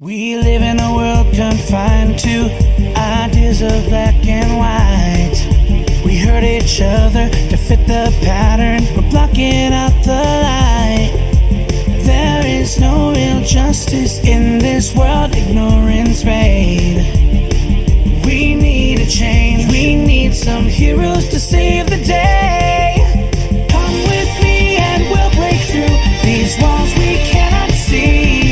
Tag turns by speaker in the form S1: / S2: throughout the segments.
S1: We live in a world confined to ideas of black and white. We hurt each other to fit the pattern. We're blocking out the light. There is no real justice in this world. Ignorance reign. We need a change. We need some heroes to save the day. Come with me and we'll break through these walls we cannot see.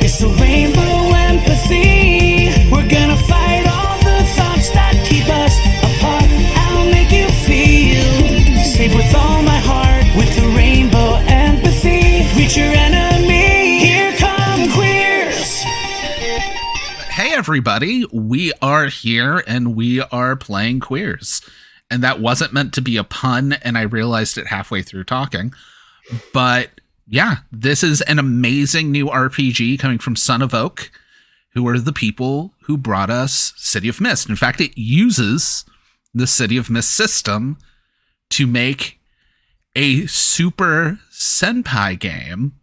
S1: It's a rainbow empathy. We're gonna fight all the thoughts that keep us apart. I'll make you feel safe with all my heart. With the rainbow empathy, reach your enemy. Here come Queerz.
S2: Hey everybody, we are here and we are playing Queerz. And that wasn't meant to be a pun, and I realized it halfway through talking. But yeah, this is an amazing new RPG coming from Son of Oak, who are the people who brought us City of Mist. In fact, it uses the City of Mist system to make a Super Senpai game.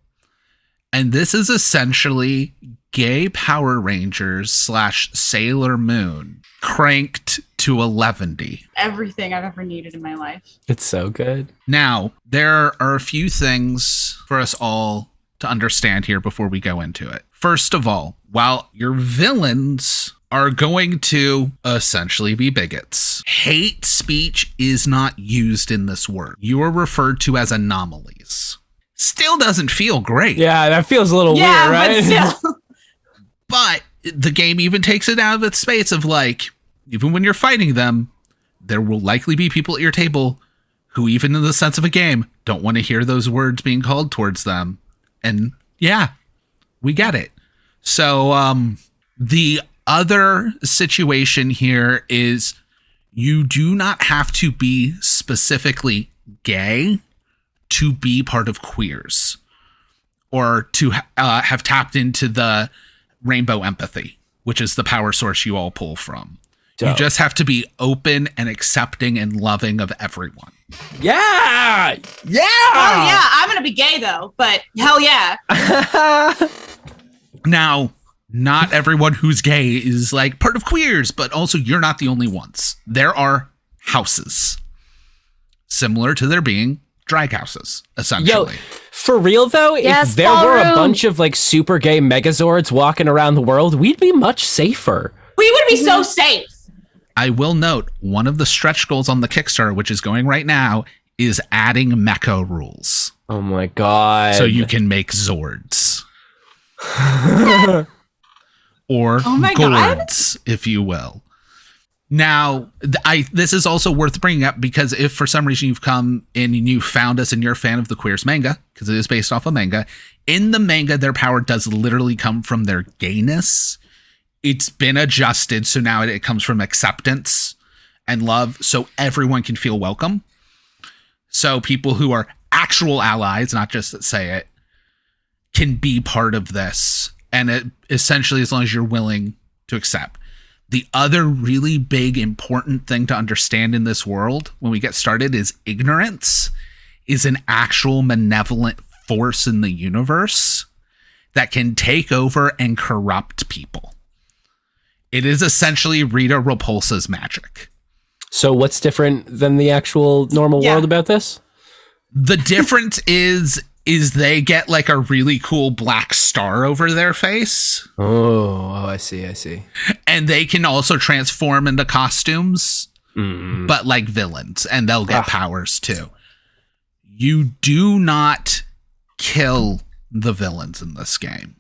S2: And this is essentially gay Power Rangers / Sailor Moon cranked to 11.
S3: Everything I've ever needed in my life.
S4: It's so good.
S2: Now, there are a few things for us all to understand here before we go into it. First of all, while your villains are going to essentially be bigots, hate speech is not used in this word. You are referred to as anomalies. Still doesn't feel great.
S4: Yeah, that feels a little weird, right?
S3: But still.
S2: But the game even takes it out of its space of like, even when you're fighting them, there will likely be people at your table who, even in the sense of a game, don't want to hear those words being called towards them. And yeah, we get it. So the other situation here is you do not have to be specifically gay to be part of Queerz or to have tapped into the rainbow empathy, which is the power source you all pull from. Dope. You just have to be open and accepting and loving of everyone.
S4: Yeah! Yeah!
S3: Oh, yeah. I'm going to be gay, though, but hell yeah.
S2: Now, not everyone who's gay is like part of Queerz, but also you're not the only ones. There are houses, similar to there being drag houses, essentially.
S4: Yo, for real, though,
S3: yes,
S4: if there were a bunch of like super gay Megazords walking around the world, we'd be much safer.
S3: We would be so safe.
S2: I will note, one of the stretch goals on the Kickstarter, which is going right now, is adding mecha rules.
S4: Oh my god.
S2: So you can make Zords. Or Gords, if you will. Now, this is also worth bringing up because if for some reason you've come in and you found us and you're a fan of the Queerz manga, because it is based off a manga, in the manga, their power does literally come from their gayness. It's been adjusted, so now it comes from acceptance and love, so everyone can feel welcome. So people who are actual allies, not just that say it, can be part of this. And it essentially, as long as you're willing to accept. The other really big, important thing to understand in this world when we get started is ignorance is an actual malevolent force in the universe that can take over and corrupt people. It is essentially Rita Repulsa's magic.
S4: So what's different than the actual normal world about this?
S2: The difference is they get like a really cool black star over their face.
S4: Oh, I see.
S2: And they can also transform into costumes, but like villains, and they'll get powers too. You do not kill the villains in this game.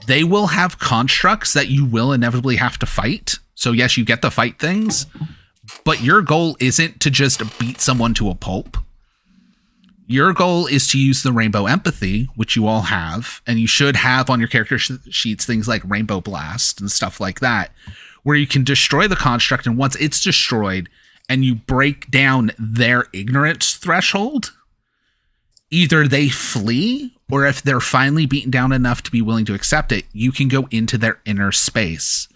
S2: They will have constructs that you will inevitably have to fight. So yes, you get to fight things, but your goal isn't to just beat someone to a pulp. Your goal is to use the rainbow empathy, which you all have, and you should have on your character sheets things like Rainbow Blast and stuff like that, where you can destroy the construct, and once it's destroyed and you break down their ignorance threshold, either they flee, or if they're finally beaten down enough to be willing to accept it, you can go into their inner space,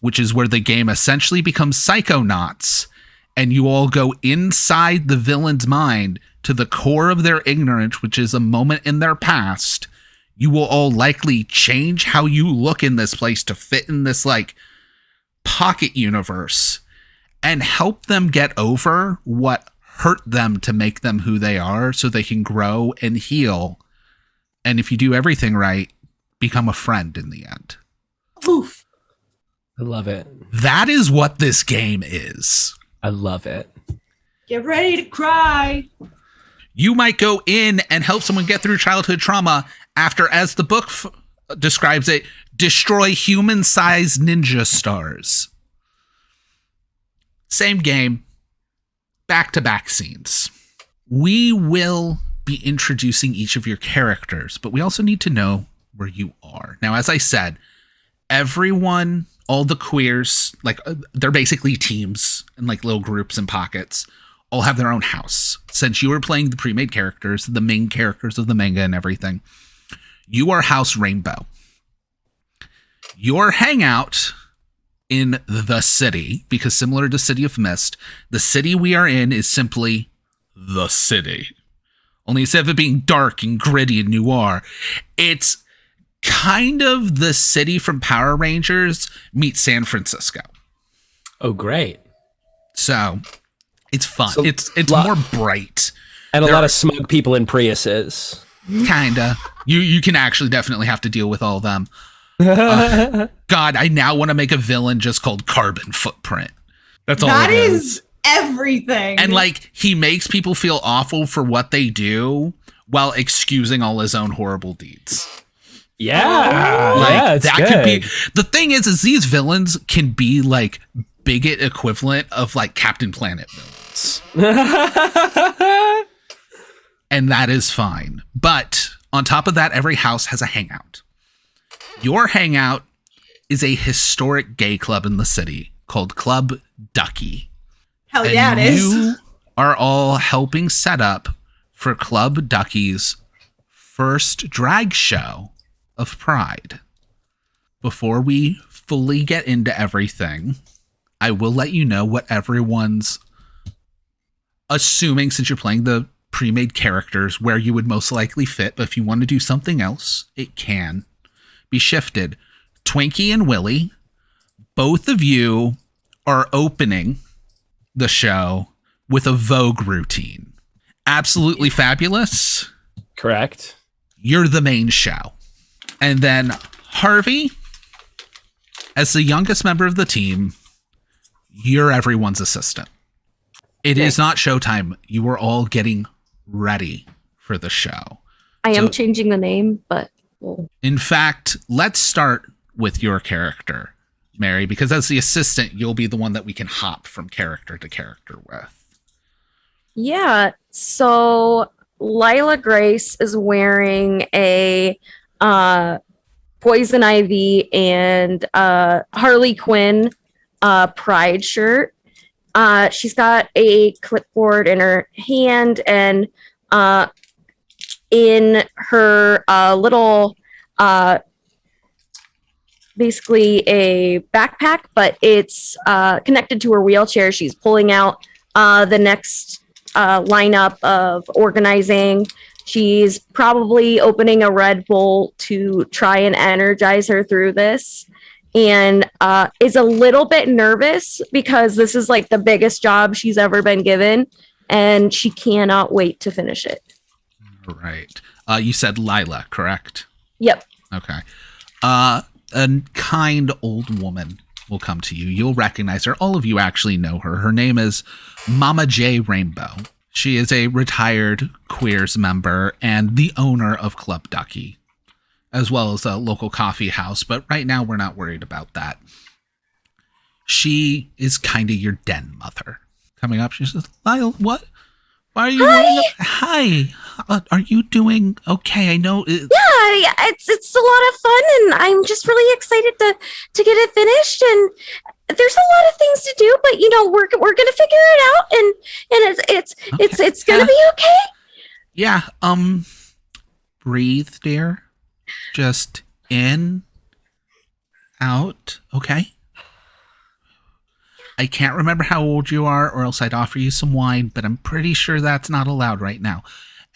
S2: which is where the game essentially becomes Psychonauts, and you all go inside the villain's mind to the core of their ignorance, which is a moment in their past, you will all likely change how you look in this place to fit in this like pocket universe and help them get over what hurt them to make them who they are so they can grow and heal. And if you do everything right, become a friend in the end.
S3: Oof.
S4: I love it.
S2: That is what this game is.
S4: I love it.
S3: Get ready to cry.
S2: You might go in and help someone get through childhood trauma after, as the book describes it, destroy human-sized ninja stars. Same game, back-to-back scenes. We will be introducing each of your characters, but we also need to know where you are. Now, as I said, everyone, all the queers, like they're basically teams and like little groups and pockets, all have their own house. Since you are playing the pre-made characters, the main characters of the manga and everything, you are House Rainbow. Your hangout in the city, because similar to City of Mist, the city we are in is simply the city. Only instead of it being dark and gritty and noir, it's kind of the city from Power Rangers meets San Francisco.
S4: Oh, great.
S2: So it's fun.
S4: So
S2: it's more bright.
S4: And a lot of smug people in Priuses.
S2: Kinda. You can actually definitely have to deal with all of them. God, I now want to make a villain just called Carbon Footprint. That's all
S3: That
S2: it
S3: is everything.
S2: And like he makes people feel awful for what they do while excusing all his own horrible deeds.
S4: Yeah.
S2: Like
S4: yeah, it's
S2: that
S4: good.
S2: could be the thing is these villains can be like bigot equivalent of like Captain Planet villains. And that is fine. But on top of that, every house has a hangout. Your hangout is a historic gay club in the city called Club Ducky.
S3: Hell yeah,
S2: And
S3: it is.
S2: you are all helping set up for Club Ducky's first drag show of Pride. Before we fully get into everything, I will let you know what everyone's assuming, since you're playing the pre-made characters, where you would most likely fit. But if you want to do something else, it can be shifted. Twinkie and Willie, both of you are opening the show with a Vogue routine. Absolutely fabulous.
S4: Correct.
S2: You're the main show. And then Harvey, as the youngest member of the team, you're everyone's assistant. It is not showtime. You are all getting ready for the show.
S5: I am changing the name, but... Well.
S2: In fact, let's start with your character, Mary, because as the assistant, you'll be the one that we can hop from character to character with.
S5: Yeah, so Lila Grace is wearing a Poison Ivy and Harley Quinn Pride shirt. She's got a clipboard in her hand, and in her little basically a backpack, but it's connected to her wheelchair. She's pulling out the next lineup of organizing. She's probably opening a Red Bull to try and energize her through this, and is a little bit nervous because this is like the biggest job she's ever been given, and she cannot wait to finish it.
S2: Right. You said Lila, correct?
S5: Yep.
S2: Okay. A kind old woman will come to you. You'll recognize her. All of you actually know her. Her name is Mama J Rainbow. She is a retired Queerz member and the owner of Club Ducky, as well as a local coffee house. But right now, we're not worried about that. She is kind of your den mother. Coming up, she says, Lyle, what? Why are you wearing Hi. Are you doing okay? I know.
S5: Yeah, it's a lot of fun, and I'm just really excited to get it finished. And there's a lot of things to do, but you know, we're gonna figure it out, and it's gonna be okay.
S2: Yeah. Breathe, dear. Just in, out. Okay. I can't remember how old you are, or else I'd offer you some wine, but I'm pretty sure that's not allowed right now.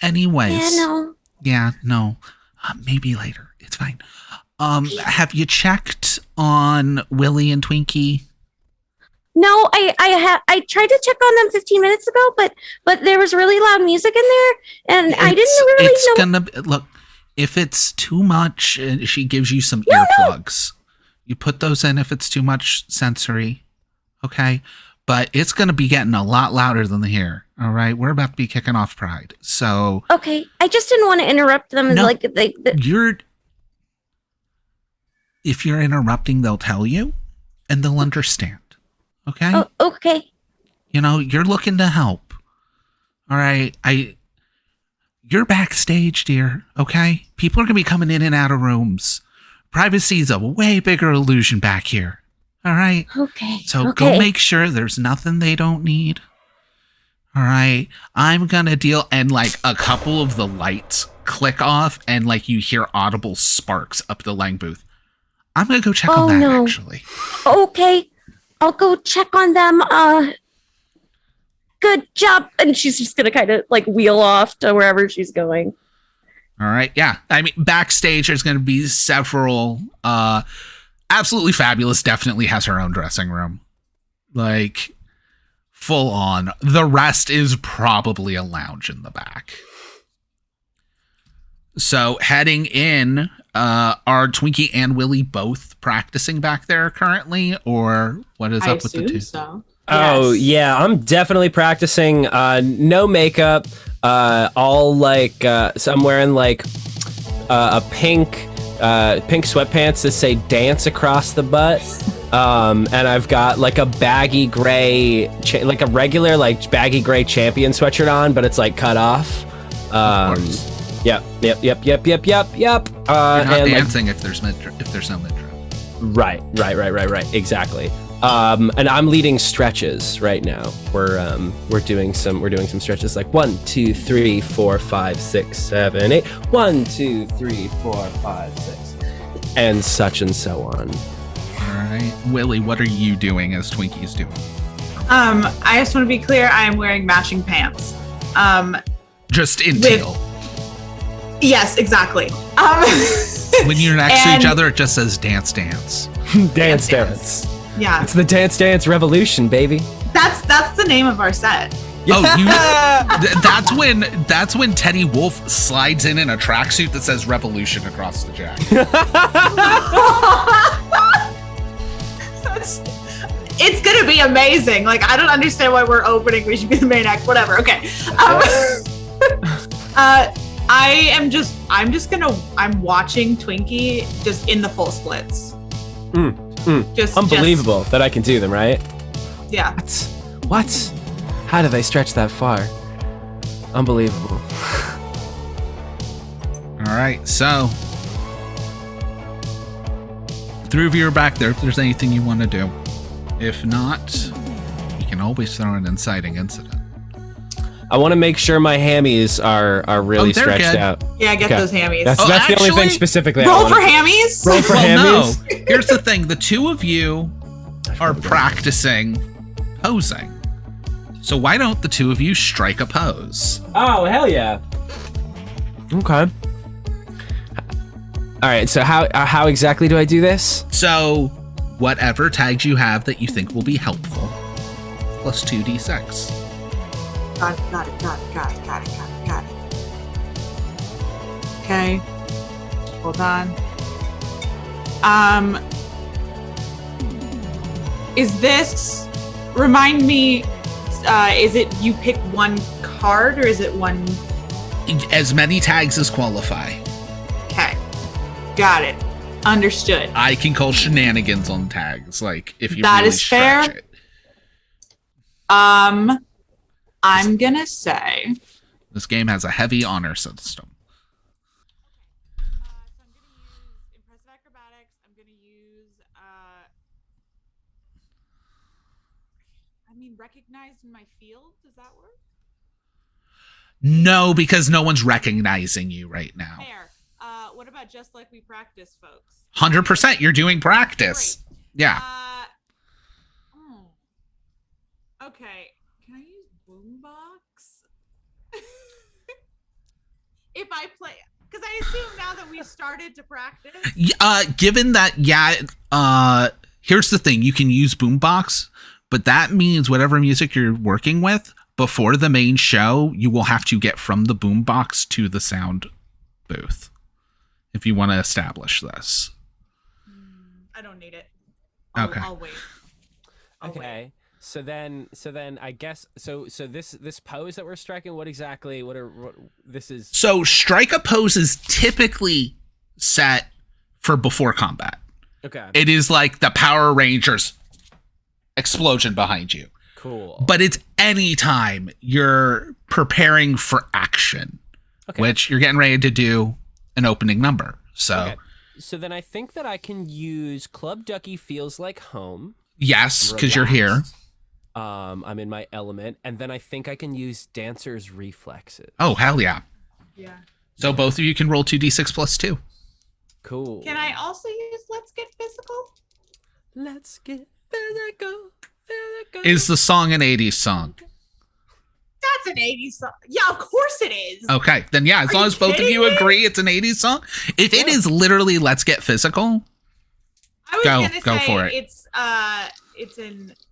S2: Anyways.
S5: Yeah, no.
S2: Yeah, no. Maybe later. It's fine. Have you checked on Willie and Twinkie?
S5: No, I tried to check on them 15 minutes ago, but there was really loud music in there, and I didn't really know.
S2: It's gonna look. If it's too much, she gives you some earplugs. You put those in if it's too much sensory, okay? But it's gonna be getting a lot louder than here. All right, we're about to be kicking off Pride, so
S5: Okay, I just didn't want to interrupt them.
S2: No,
S5: Like
S2: if you're interrupting, they'll tell you, and they'll understand. Okay.
S5: Oh, okay.
S2: You know, you're looking to help. All right. You're backstage, dear. Okay. People are going to be coming in and out of rooms. Privacy is a way bigger illusion back here. All right.
S5: Okay.
S2: So go make sure there's nothing they don't need. All right. I'm going to deal. And like a couple of the lights click off and like you hear audible sparks up the Lang booth. I'm going to go check on that actually.
S5: Okay. I'll go check on them. Good job. And she's just gonna kind of like wheel off to wherever she's going.
S2: All right. Yeah. I mean, backstage, there's going to be several. Absolutely Fabulous definitely has her own dressing room. Like, full on. The rest is probably a lounge in the back. So, heading in, are Twinkie and Willie both practicing back there currently? Or what is up with the two?
S3: So.
S4: Oh,
S3: Yes.
S4: yeah, I'm definitely practicing. No makeup. All like, so I'm wearing like a pink sweatpants that say dance across the butt. And I've got like a baggy gray, like a regular like baggy gray Champion sweatshirt on, but it's like cut off.
S2: Of course.
S4: Yep.
S2: You're not
S4: And
S2: dancing if there's no midriff.
S4: Right. Exactly. And I'm leading stretches right now. We're doing some stretches like 1, 2, 3, 4, 5, 6, 7, 8. 1, 2, 3, 4, 5, 6, and such and so on.
S2: All right, Willie, what are you doing as Twinkie's doing?
S3: I just want to be clear. I am wearing matching pants.
S2: Just in teal.
S3: Yes, exactly.
S2: When you're next to each other, it just says dance, dance.
S4: Dance.
S3: Yeah,
S4: It's the Dance Revolution, baby.
S3: that's the name of our set.
S2: Oh, that's when Teddy Wolf slides in a tracksuit that says Revolution across the jacket.
S3: It's gonna be amazing. Like, I don't understand why we're opening. We should be the main act. Whatever. Okay. I'm watching Twinkie just in the full splits. Just
S4: Unbelievable that I can do them, right?
S3: Yeah.
S4: What? How do they stretch that far? Unbelievable.
S2: All right, so three of you are back there if there's anything you want to do. If not, you can always throw an inciting incident.
S4: I want to make sure my hammies are really
S2: they're
S4: stretched
S2: good.
S4: out.
S3: Yeah, get those hammies.
S4: That's the only thing specifically.
S3: Roll for hammies?
S4: Roll for hammies?
S2: No. Here's the thing. The two of you are practicing posing. So why don't the two of you strike a pose?
S4: Oh, hell yeah. Okay. All right, so how exactly do I do this?
S2: So whatever tags you have that you think will be helpful, plus 2d6.
S3: Got it. Okay. Hold on. Is this, remind me, is it you pick one card or is it one?
S2: As many tags as qualify.
S3: Okay. Got it. Understood.
S2: I can call shenanigans on tags, like if you
S3: That
S2: really
S3: is fair.
S2: stretch it.
S3: I'm gonna say.
S2: This game has a heavy honor system.
S3: So I'm gonna use impressive acrobatics. I'm gonna use recognized in my field. Does that work?
S2: No, because no one's recognizing you right now.
S3: Fair. What about just like we practice, folks?
S2: 100%, you're doing practice.
S3: Great.
S2: Yeah.
S3: Okay, can I use boombox? If I play, because I assume now that we've started to practice.
S2: Given that, here's the thing: you can use boombox, but that means whatever music you're working with before the main show, you will have to get from the boombox to the sound booth if you want to establish this.
S3: I don't need it.
S2: Okay.
S3: I'll wait. I'll
S4: Okay.
S3: wait.
S4: So then I guess this pose that we're striking, what this is?
S2: So strike a pose is typically set for before combat.
S4: Okay.
S2: It is like the Power Rangers explosion behind you.
S4: Cool.
S2: But it's anytime you're preparing for action, which you're getting ready to do an opening number. So,
S4: okay. So then I think that I can use Club Ducky Feels Like Home.
S2: Yes, because you're here.
S4: I'm in my element, and then I think I can use Dancer's Reflexes.
S2: Oh, hell yeah.
S3: Yeah.
S2: So both of you can roll 2d6 plus 2.
S4: Cool.
S3: Can I also use Let's Get Physical?
S4: Let's get physical.
S2: Is the song an 80s song?
S3: That's an 80s song. Yeah, of course it is.
S2: Okay, then yeah, as long as both of you agree it's an 80s song. If it is literally Let's Get Physical,
S3: I was
S2: go
S3: gonna say
S2: for it.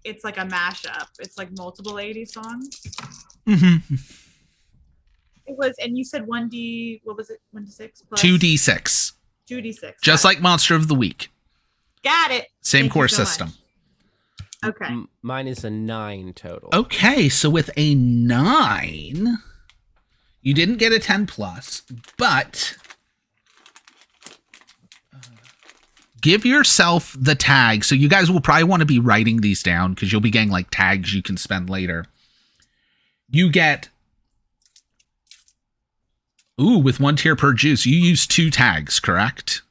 S3: It's like a mashup. It's like multiple 80s songs.
S2: Mm-hmm.
S3: It was, and you said 1D, what was it? 1d6 plus
S2: 2d6.
S3: 2d6.
S2: Just like Monster of the Week.
S3: Got it.
S2: Same
S3: Thank
S2: core
S3: you so
S2: system.
S3: much. Okay.
S4: Mine is a 9 total.
S2: Okay, so with a 9, you didn't get a 10 plus, but give yourself the tag. So you guys will probably want to be writing these down because you'll be getting like tags you can spend later. You get, with 1 tier per juice, you use 2 tags, correct?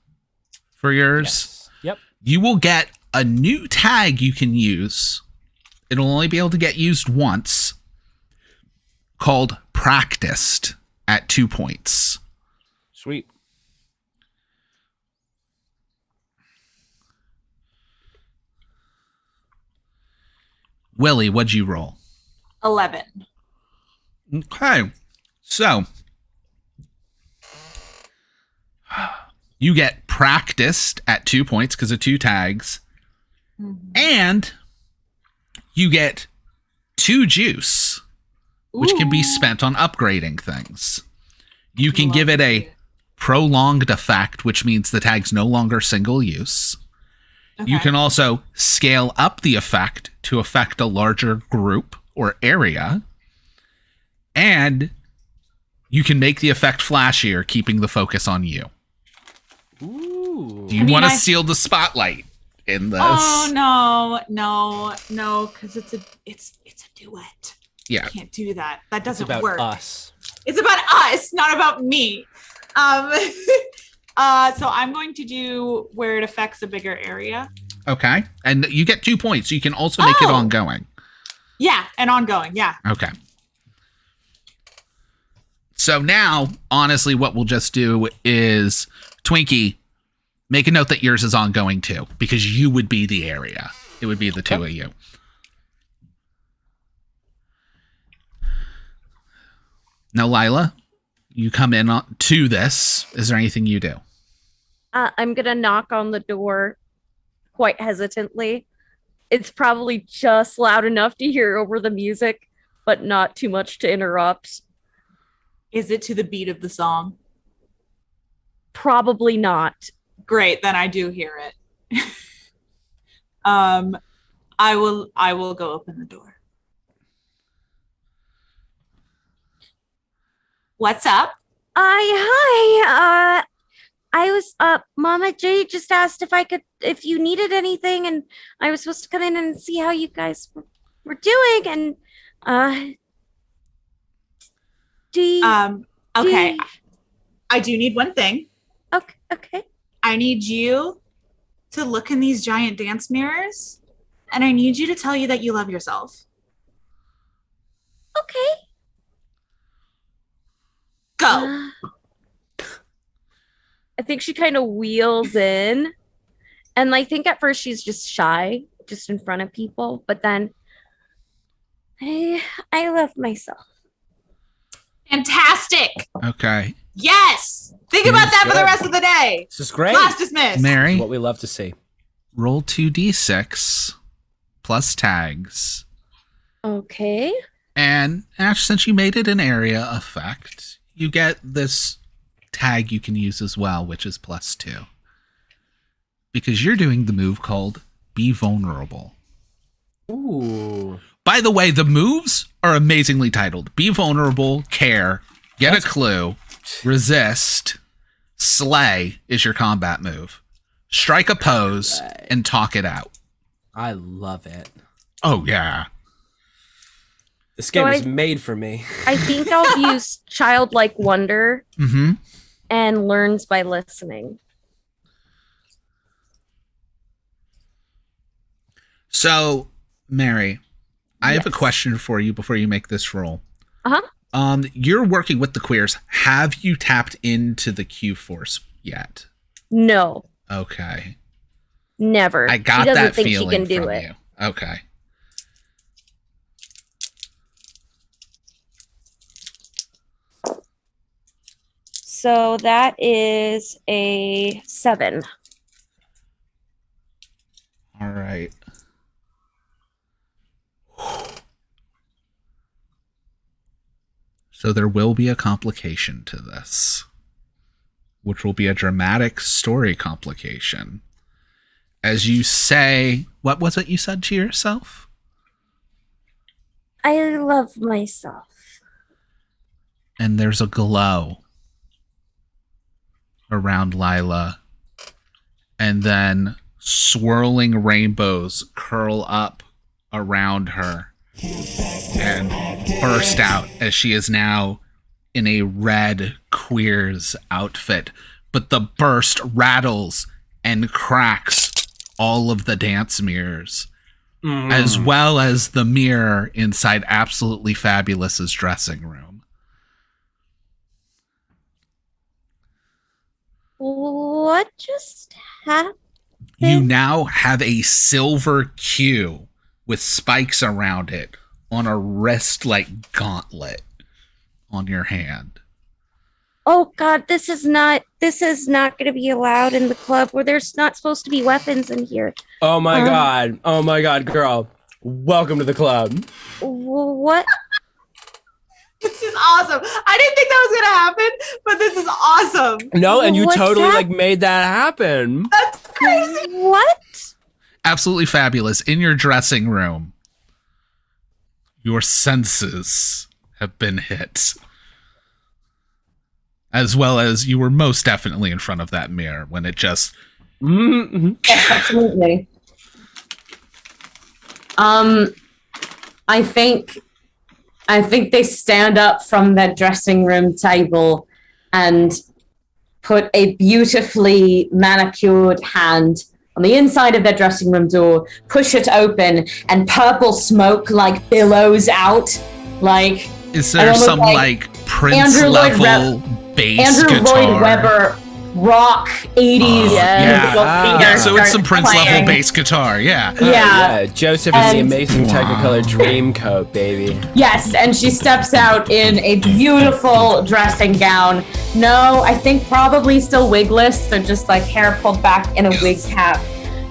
S2: For yours?
S4: Yes. Yep.
S2: You will get a new tag you can use. It'll only be able to get used once, called Practiced at 2 points.
S4: Sweet.
S2: Willie, what'd you roll?
S3: 11.
S2: Okay, so you get Practiced at 2 points because of 2 tags. And you get 2 juice, which can be spent on upgrading things. You can give it a prolonged effect, which means the tag's no longer single use. Okay. You can also scale up the effect to affect a larger group or area. And you can make the effect flashier, keeping the focus on you.
S4: Ooh.
S2: Do you want to seal the spotlight in this?
S3: Oh no, because it's a duet.
S2: Yeah,
S3: You can't do that. That doesn't
S4: it's about
S3: work.
S4: Us.
S3: It's about us, not about me. So I'm going to do where it affects a bigger area.
S2: Okay, and you get 2 points. You can also make it ongoing.
S3: Yeah, and ongoing. Yeah.
S2: Okay. So now, honestly, what we'll just do is, Twinkie, make a note that yours is ongoing too, because you would be the area. It would be the 2 of you. Now, Lila, you come in to this. Is there anything you do?
S5: I'm going to knock on the door quite hesitantly. It's probably just loud enough to hear over the music, but not too much to interrupt.
S3: Is it to the beat of the song?
S5: Probably not.
S3: Great, then I do hear it. I will go open the door. What's up?
S5: Hi. I was Mama J just asked if you needed anything, and I was supposed to come in and see how you guys were doing, and
S3: okay. I do need one thing.
S5: Okay.
S3: I need you to look in these giant dance mirrors, and I need you to tell you that you love yourself.
S5: Okay.
S3: Go.
S5: I think she kind of wheels in, and I think at first she's just shy, just in front of people, but then I love myself.
S3: Fantastic.
S2: Okay.
S3: Yes. Think about that for the rest of the day.
S4: This is great.
S3: Class dismissed.
S2: Mary,
S4: What we love to see.
S2: roll 2d6 plus tags.
S5: Okay.
S2: And Ash, since you made it an area effect, you get this tag you can use as well, which is +2. Because you're doing the move called Be Vulnerable.
S4: Ooh.
S2: By the way, the moves are amazingly titled. Be Vulnerable, Care, Get a Clue, Resist, Slay is your combat move. Strike a pose, and Talk it out.
S4: I love it.
S2: Oh, yeah.
S4: This game
S5: So
S4: is made for me.
S5: I think I'll use childlike wonder
S2: Mm-hmm.
S5: and learns by listening.
S2: So, Mary, I have a
S5: Yes.
S2: question for you before you make this roll.
S5: Uh-huh.
S2: You're working with the Queerz. Have you tapped into the Q Force yet?
S5: No,
S2: Okay.
S5: never.
S2: I got
S5: she doesn't
S2: that
S5: think
S2: feeling
S5: she can do
S2: from
S5: it.
S2: you. Okay.
S5: So that is a 7.
S2: All right. So there will be a complication to this, which will be a dramatic story complication. As you say, what was it you said to yourself?
S5: I love myself.
S2: And there's a glow around Lila. And then swirling rainbows curl up around her and burst out as she is now in a red Queerz outfit. But the burst rattles and cracks all of the dance mirrors, as well as the mirror inside Absolutely Fabulous's dressing room.
S5: What just happened?
S2: You now have a silver Q with spikes around it on a wrist like gauntlet on your hand.
S5: Oh God, this is not going to be allowed in the club where there's not supposed to be weapons in here.
S4: Oh my god, girl. Welcome to the club.
S5: What?
S3: This is awesome. I didn't think that was gonna happen, but this is awesome.
S4: No, and you
S5: What's
S4: totally
S5: that?
S4: like made that happen.
S3: That's crazy.
S5: What?
S2: Absolutely Fabulous. In your dressing room, your senses have been hit. As well as you were most definitely in front of that mirror when it just...
S4: Mm-hmm.
S6: Yes, absolutely. I think they stand up from their dressing room table and put a beautifully manicured hand on the inside of their dressing room door, push it open, and purple smoke like billows out. Like
S2: Is
S6: I
S2: there
S6: almost
S2: some
S6: like
S2: like Prince
S6: Andrew Lloyd
S2: level bass
S6: Andrew
S2: guitar?
S6: Lloyd Webber rock 80s.
S2: Yeah.
S6: little fingers
S2: So it's some
S6: start
S2: Prince level
S6: playing.
S2: bass guitar, yeah.
S6: Yeah.
S4: Joseph is the
S6: And-
S4: amazing Technicolor Dreamcoat, baby.
S6: Yes, and she steps out in a beautiful dressing gown. No, I think probably still wigless, so just like hair pulled back in a wig cap.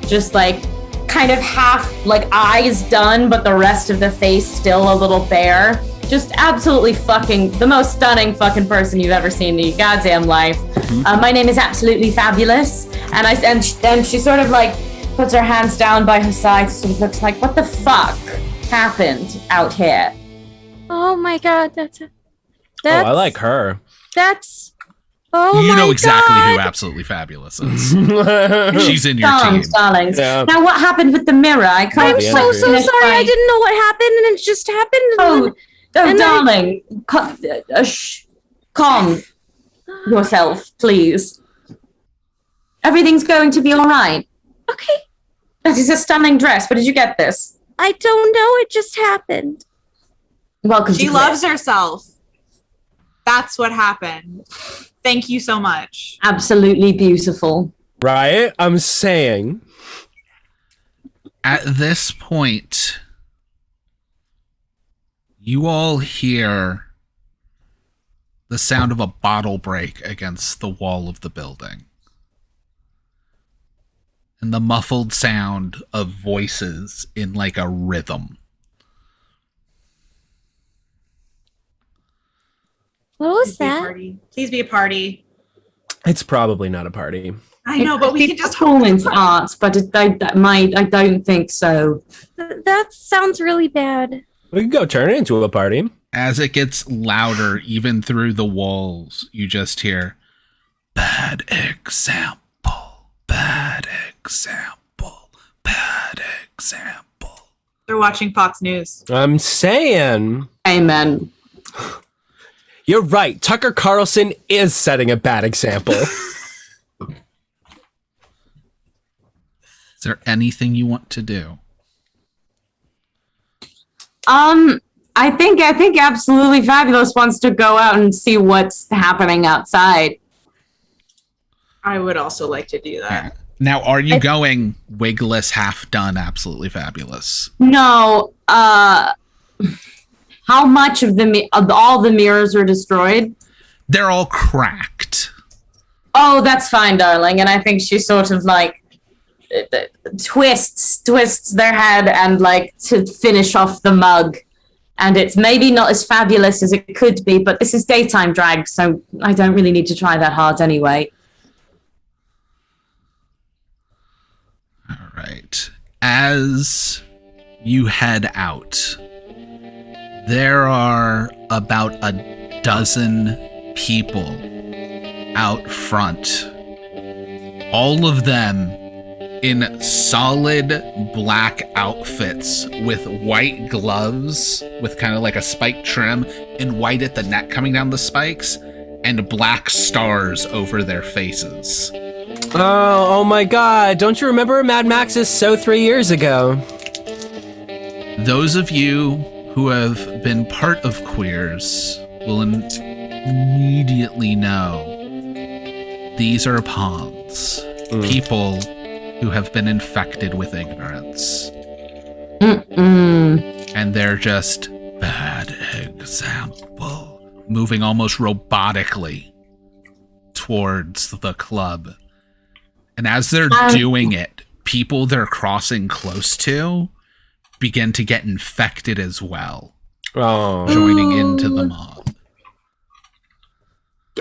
S6: Just like kind of half like eyes done, but the rest of the face still a little bare. Just absolutely fucking the most stunning fucking person you've ever seen in your goddamn life. My name is Absolutely Fabulous, and she sort of like puts her hands down by her side, sort of looks like, what the fuck happened out here?
S5: Oh my God, that's
S4: Oh, I like her.
S5: That's. Oh
S2: You
S5: my
S2: know exactly
S5: God.
S2: who Absolutely Fabulous is. She's in your team.
S6: Darlings, darlings.
S4: Yeah.
S6: Now, what happened with the mirror? I can't
S5: I'm
S4: Yeah,
S5: so
S4: Andrew.
S5: sorry. I didn't know what happened, and it just happened.
S6: Oh,
S5: And then-
S6: darling, calm yourself, please. Everything's going to be all right.
S5: Okay,
S6: That is a stunning dress. Where did you get this?
S5: I don't know. It just happened.
S6: Welcome.
S3: She
S6: to
S3: loves herself. That's what happened. Thank you so much.
S6: Absolutely beautiful.
S4: Right? I'm saying.
S2: At this point, You all hear the sound of a bottle break against the wall of the building. And the muffled sound of voices in like a rhythm.
S5: What was
S3: Please be a
S5: that?
S3: party. Please be a party.
S4: It's probably not a party.
S3: I know, but we can just
S6: performance arts, but I don't think so.
S5: That sounds really bad.
S4: We could go turn it into a party.
S2: As it gets louder, even through the walls, you just hear, bad example, bad example, bad example.
S3: They're watching Fox News.
S4: I'm saying.
S6: Amen.
S4: You're right. Tucker Carlson is setting a bad example.
S2: Is there anything you want to do?
S6: I think Absolutely Fabulous wants to go out and see what's happening outside.
S3: I would also like to do that.
S2: Now, are you going wigless, half done, Absolutely Fabulous?
S6: No, how much of all the mirrors were destroyed?
S2: They're all cracked.
S6: Oh, that's fine, darling. And I think she sort of like twists their head and like to finish off the mug. And it's maybe not as fabulous as it could be, but this is daytime drag, so I don't really need to try that hard anyway.
S2: All right. As you head out, there are about a dozen people out front. All of them in solid black outfits with white gloves with kind of like a spike trim and white at the neck coming down the spikes and black stars over their faces.
S4: Oh my God. Don't you remember Mad Max's So 3 years ago?
S2: Those of you who have been part of Queerz will immediately know these are pawns. People who have been infected with ignorance. And they're just bad example, moving almost robotically towards the club. And as they're doing it, people they're crossing close to begin to get infected as well, joining into the mob.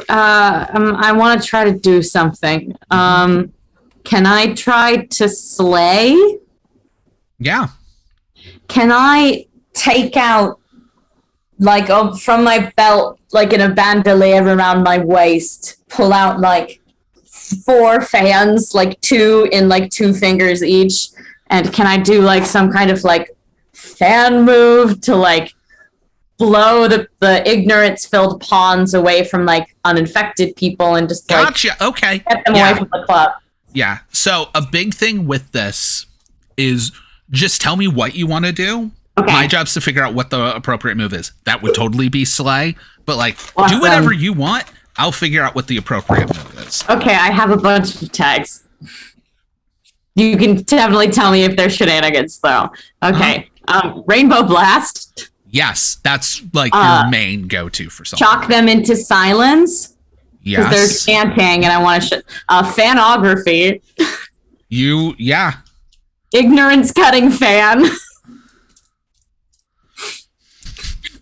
S6: I want to try to do something. Can I try to slay?
S2: Yeah.
S6: Can I take out, like, from my belt, like in a bandolier around my waist, pull out like 4 fans, like 2 in like 2 fingers each, and can I do like some kind of like fan move to like blow the ignorance-filled pawns away from like uninfected people and just like
S2: Gotcha. Okay.
S6: get them away from the club?
S2: Yeah. So a big thing with this is just tell me what you want to do.
S6: Okay.
S2: My job's to figure out what the appropriate move is. That would totally be slay, but like
S6: Awesome.
S2: do whatever you want. I'll figure out what the appropriate move is.
S6: Okay, I have a bunch of tags. You can definitely tell me if they're shenanigans, though. Okay. Rainbow Blast.
S2: Yes, that's like your main go-to for something.
S6: Shock them into silence. Because they're
S2: Yes.
S6: chanting, and I want to fanography.
S2: Yeah.
S6: Ignorance cutting fan.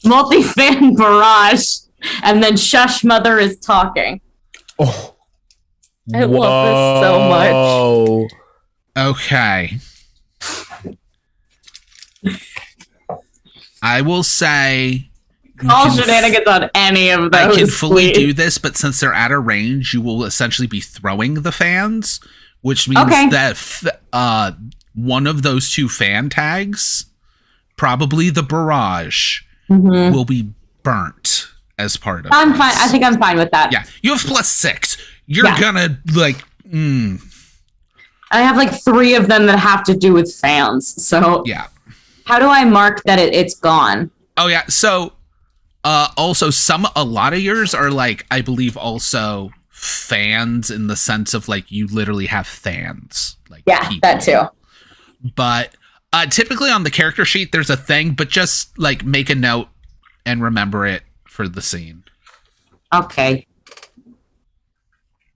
S6: Multi-fan barrage. And then shush, mother is talking.
S4: Oh.
S6: I love this so much.
S2: Okay. I will say
S6: All shenanigans on any of those.
S2: I can fully
S6: please.
S2: do this, but since they're at a range, you will essentially be throwing the fans, which means that one of those 2 fan tags, probably the barrage, will be burnt as part of
S6: I'm
S2: this.
S6: fine. I think I'm fine with that.
S2: Yeah, you have +6. You're gonna like.
S6: I have like 3 of them that have to do with fans. So
S2: Yeah.
S6: how do I mark that it's gone?
S2: Oh yeah. So, also a lot of yours are like, I believe, also fans in the sense of like you literally have fans. Like
S6: Yeah,
S2: people.
S6: that too.
S2: But typically on the character sheet, there's a thing, but just like make a note and remember it for the scene.
S6: Okay.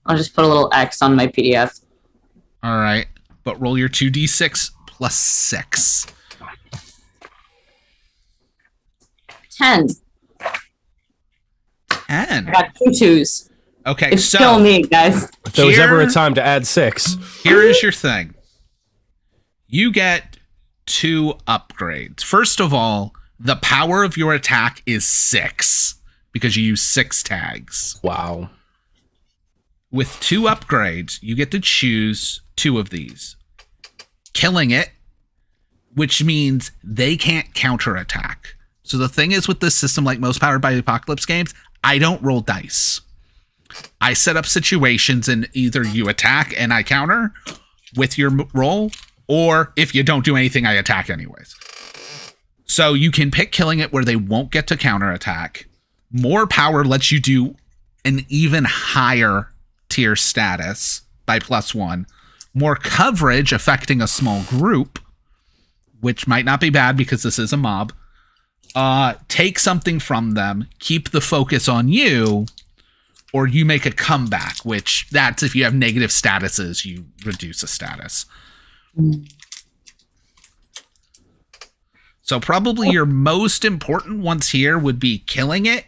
S6: I'll just put a little X on my PDF.
S2: All right. But roll your 2d6 plus 6.
S6: 10.
S2: 10.
S6: I got 2 2s.
S2: Okay,
S6: It's
S2: so
S6: still me, guys.
S4: If there was ever a time to add 6.
S2: here is your thing. You get 2 upgrades. First of all, the power of your attack is 6 because you use 6 tags.
S4: Wow.
S2: With 2 upgrades, you get to choose 2 of these. Killing it, which means they can't counterattack. So the thing is with this system, like most Powered by the Apocalypse games, I don't roll dice. I set up situations and either you attack and I counter with your roll, or if you don't do anything, I attack anyways. So you can pick killing it where they won't get to counterattack. More power lets you do an even higher tier status by +1. More coverage affecting a small group, which might not be bad because this is a mob. Take something from them, keep the focus on you, or you make a comeback, which that's if you have negative statuses, you reduce a status. So probably your most important ones here would be killing it,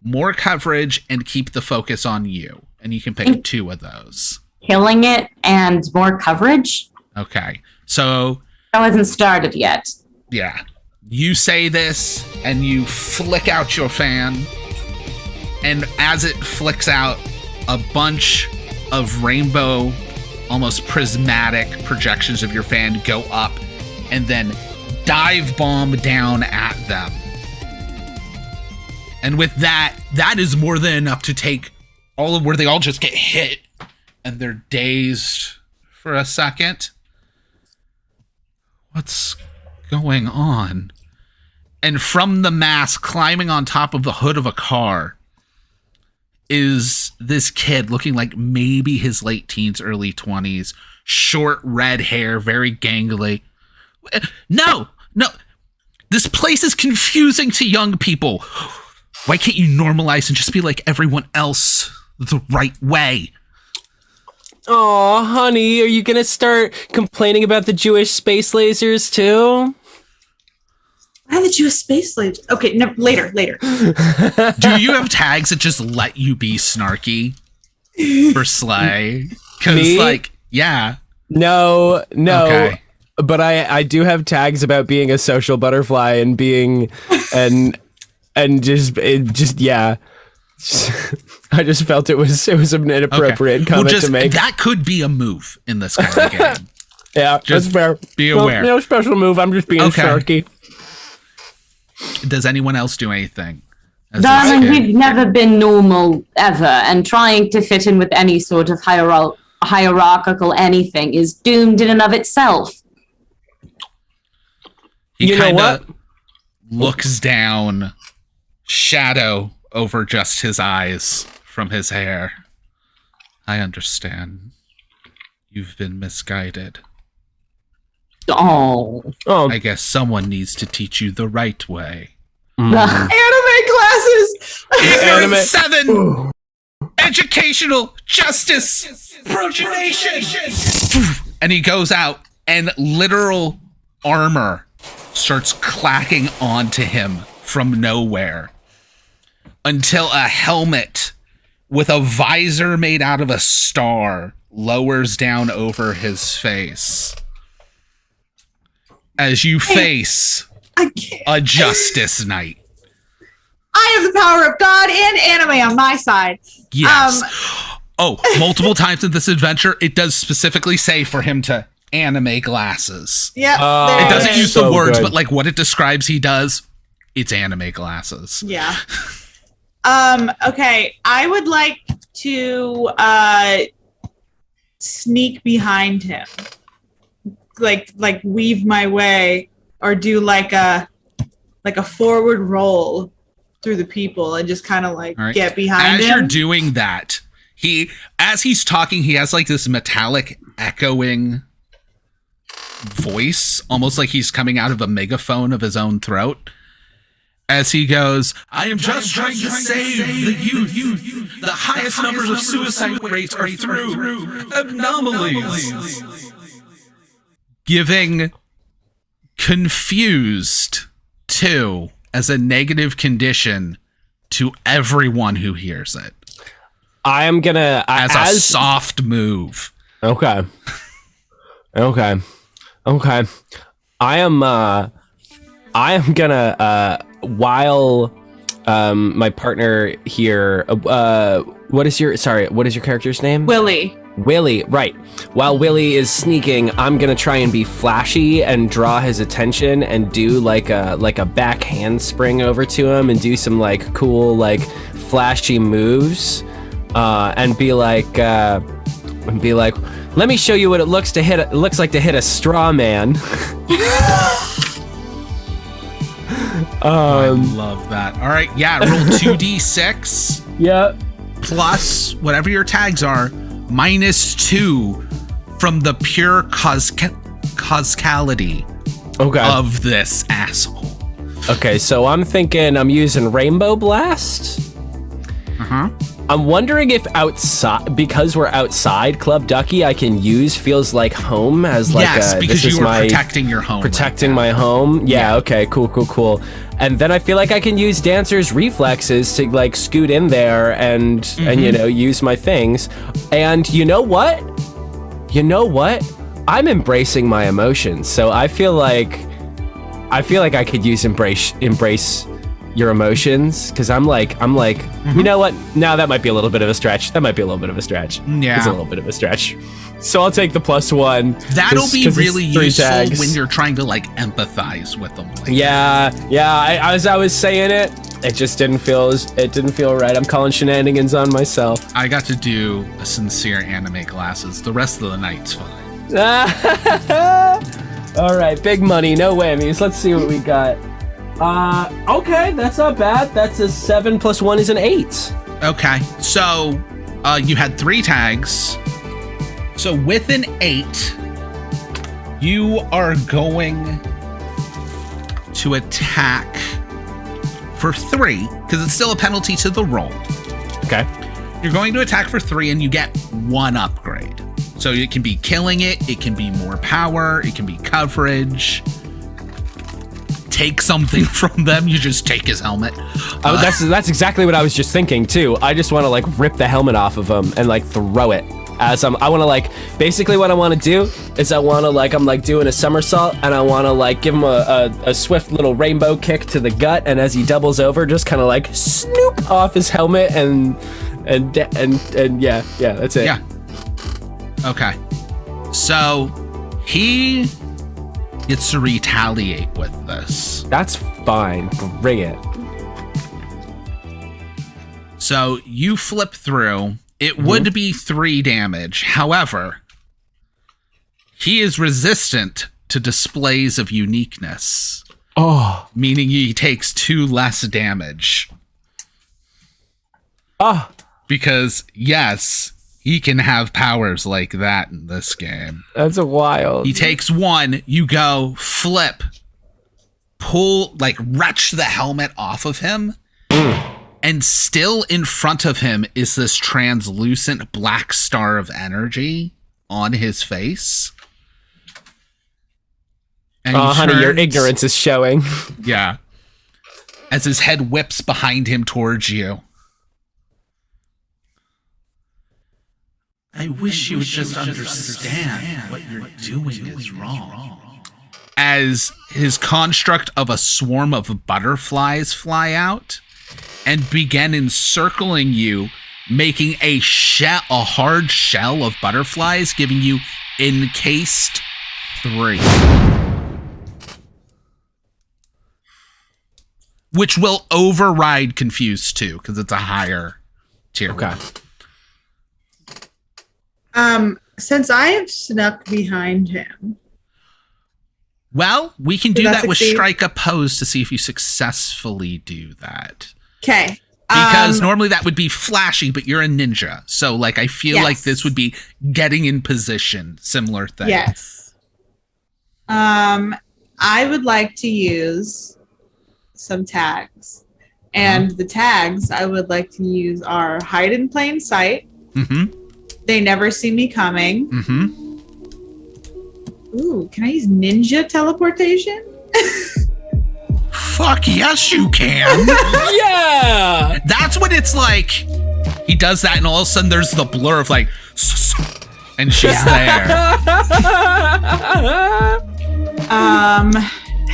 S2: more coverage, and keep the focus on you. And you can pick 2 of those.
S6: Killing it and more coverage?
S2: Okay. So
S6: That wasn't started yet.
S2: yeah, you say this and you flick out your fan, and as it flicks out, a bunch of rainbow, almost prismatic projections of your fan go up and then dive bomb down at them. And with that is more than enough to take all of where they all just get hit and they're dazed for a second. What's going on? And from the mass, climbing on top of the hood of a car, is this kid looking like maybe his late teens, early 20s, short red hair, very gangly. No. This place is confusing to young people. Why can't you normalize and just be like everyone else the right way?
S4: Aw, honey, are you gonna start complaining about the Jewish space lasers too?
S3: Why the Jewish space laser? Okay, no, later.
S2: Do you have tags that just let you be snarky for Slay? Because,
S4: Me?
S2: like, yeah.
S4: No.
S2: Okay.
S4: But I do have tags about being a social butterfly and being and just yeah. I just felt it was an inappropriate comment to make.
S2: That could be a move in this kind of game.
S4: Yeah,
S2: Just
S4: that's fair.
S2: be aware.
S4: No special move. I'm just being snarky.
S2: Does anyone else do anything? as this
S6: Darling,
S2: kid?
S6: we've never been normal ever, and trying to fit in with any sort of hierarchical anything is doomed in and of itself.
S2: He
S4: You know
S2: kind
S4: what?
S2: of looks down, shadow over just his eyes from his hair. I understand. You've been misguided.
S6: Oh.
S2: I guess someone needs to teach you the right way.
S3: Anime classes.
S4: Anime.
S2: 7 Educational Justice Progenation. And he goes out, and literal armor starts clacking onto him from nowhere until a helmet with a visor made out of a star lowers down over his face as you face
S3: I can't.
S2: a Justice Knight.
S3: I have the power of God and anime on my side.
S2: Yes. Multiple times in this adventure, it does specifically say for him to anime glasses.
S3: Yep.
S2: It doesn't
S3: is.
S2: use the
S4: So
S2: words,
S4: good.
S2: but like what it describes he does, it's anime glasses.
S3: Yeah. Okay. I would like to sneak behind him. Like weave my way, or do like a forward roll through the people and just kind of like
S2: All right.
S3: get behind
S2: As
S3: him.
S2: you're doing that, as he's talking, he has like this metallic echoing voice, almost like he's coming out of a megaphone of his own throat. as he goes, I am just trying to save the youth. The highest numbers of suicide rates are through anomalies. Giving confused 2 as a negative condition to everyone who hears it.
S4: I am gonna
S2: as a soft move.
S4: Okay. I am gonna while my partner here what is your character's name? Willie, right. While Willie is sneaking, I'm gonna try and be flashy and draw his attention and do like a back handspring over to him and do some like cool like flashy moves and be like let me show you what it looks like to hit a straw man.
S2: I love that. All right, yeah, roll 2d6.
S4: Yep.
S2: Plus whatever your tags are, -2 from the pure causality of this asshole.
S4: Okay, so I'm thinking I'm using Rainbow Blast. I'm wondering if outside, because we're outside Club Ducky, I can use Feels Like Home as like
S2: because you are protecting your home.
S4: Protecting my home. Yeah, okay, cool. And then I feel like I can use Dancer's Reflexes to like scoot in there and you know, use my things. And you know what? I'm embracing my emotions. So I feel like I could use embrace your emotions, because I'm like, you know what? Now that might be a little bit of a stretch.
S2: Yeah.
S4: It's a little bit of a stretch. So I'll take the +1.
S2: That'll be really useful when you're trying to like empathize with them. Like
S4: as I was saying it, it just didn't feel right. I'm calling shenanigans on myself.
S2: I got to do a sincere anime classes. The rest of the night's fine.
S4: All right, big money, no whammies. Let's see what we got. Okay, that's not bad. That's a 7 + 1 is an 8.
S2: Okay, so you had 3 tags. So with an 8, you are going to attack for 3, because it's still a penalty to the roll.
S4: Okay.
S2: You're going to attack for 3 and you get 1 upgrade. So it can be killing it can be more power, it can be coverage. Take something from them, you just take his helmet.
S4: That's exactly what I was just thinking too. I just want to like rip the helmet off of him and like throw it. I want to like, basically what I want to do is I'm like doing a somersault and I want to like give him a swift little rainbow kick to the gut, and as he doubles over, just kind of like snoop off his helmet and yeah, that's it.
S2: Yeah. Okay. So he gets to retaliate with this.
S4: That's fine. Bring it.
S2: So you flip through. It would be 3 damage. However, he is resistant to displays of uniqueness.
S4: Oh.
S2: Meaning he takes 2 less damage.
S4: Oh.
S2: Because, yes, he can have powers like that in this game.
S4: That's wild.
S2: He takes 1, you go, flip, pull, like, wrench the helmet off of him. And still in front of him is this translucent black star of energy on his face. And
S4: honey, your ignorance is showing.
S2: Yeah. As his head whips behind him towards you. I wish you would just understand what you're doing is wrong. As his construct of a swarm of butterflies fly out and begin encircling you, making a hard shell of butterflies, giving you encased 3. Which will override Confused 2, because it's a higher tier.
S4: Okay.
S3: Since I have snuck behind him.
S2: Well, we can do
S3: Did that
S2: that with
S3: succeed?
S2: strike oppose to see if you successfully do that.
S3: Okay.
S2: Because normally that would be flashy, but you're a ninja. So, like, I feel like this would be getting in position. Similar thing.
S3: Yes. I would like to use some tags. And the tags I would like to use are hide in plain sight.
S2: Mm-hmm.
S3: They never see me coming.
S2: Mm-hmm.
S3: Ooh, can I use ninja teleportation?
S2: Fuck yes, you can.
S4: Yeah.
S2: That's when it's like he does that, and all of a sudden there's the blur of like, and she's there.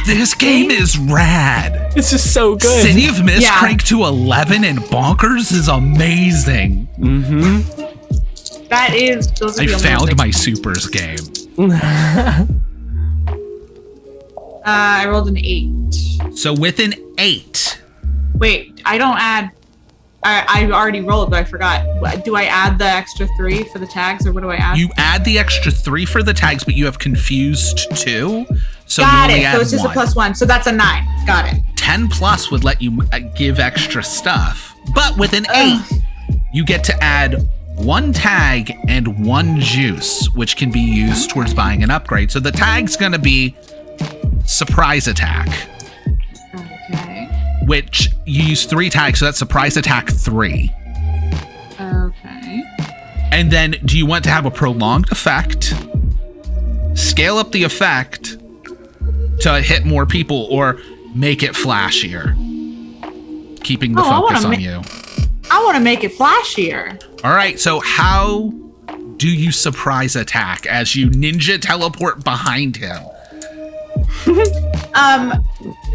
S2: This game is rad.
S4: This is so good.
S2: City of Mist
S3: Yeah.
S2: cranked to 11 and bonkers is amazing.
S4: Mm-hmm.
S3: That is. Those are
S2: I
S3: the only
S2: found
S3: ones
S2: my supers game.
S3: I rolled an 8.
S2: So with an 8,
S3: Wait, I don't add. I already rolled, but I forgot. Do I add the extra 3 for the tags, or what do I add?
S2: you add the extra 3 for the tags, but you have confused 2. So
S3: Got
S2: you only
S3: it.
S2: add
S3: So it's just
S2: 1.
S3: a +1. So that's a 9. Got it.
S2: 10 plus would let you give extra stuff. But with an 8,
S3: Ugh.
S2: you get to add 1 tag and 1 juice, which can be used towards buying an upgrade. So the tag's going to be surprise attack,
S3: Okay.
S2: which you use 3 tags, so that's surprise attack 3.
S3: Okay.
S2: And then do you want to have a prolonged effect, scale up the effect to hit more people, or make it flashier, keeping the
S3: Oh, I wanna
S2: focus on
S3: ma-
S2: you?
S3: I want to make it flashier.
S2: All right, so how do you surprise attack as you ninja teleport behind him?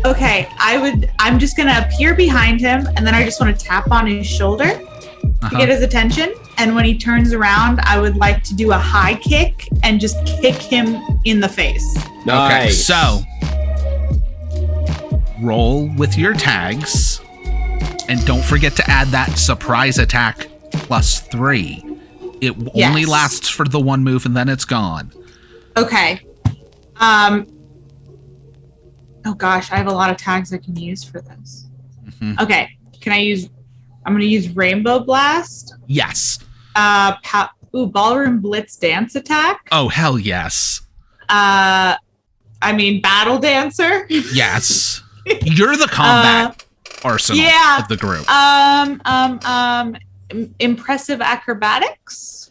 S3: Okay. I'm just gonna appear behind him, and then I just want to tap on his shoulder to get his attention. And when he turns around, I would like to do a high kick and just kick him in the face.
S2: Okay,
S4: Nice.
S2: so roll with your tags, and don't forget to add that surprise attack +3. It only
S3: Yes.
S2: lasts for the 1 move, and then it's gone.
S3: Okay. Oh gosh, I have a lot of tags I can use for this.
S2: Mhm.
S3: Okay. I'm gonna use Rainbow Blast.
S2: Yes.
S3: Ballroom Blitz Dance Attack.
S2: Oh, hell yes.
S3: Battle Dancer.
S2: Yes. You're the combat arsenal
S3: yeah.
S2: of the group.
S3: Impressive Acrobatics.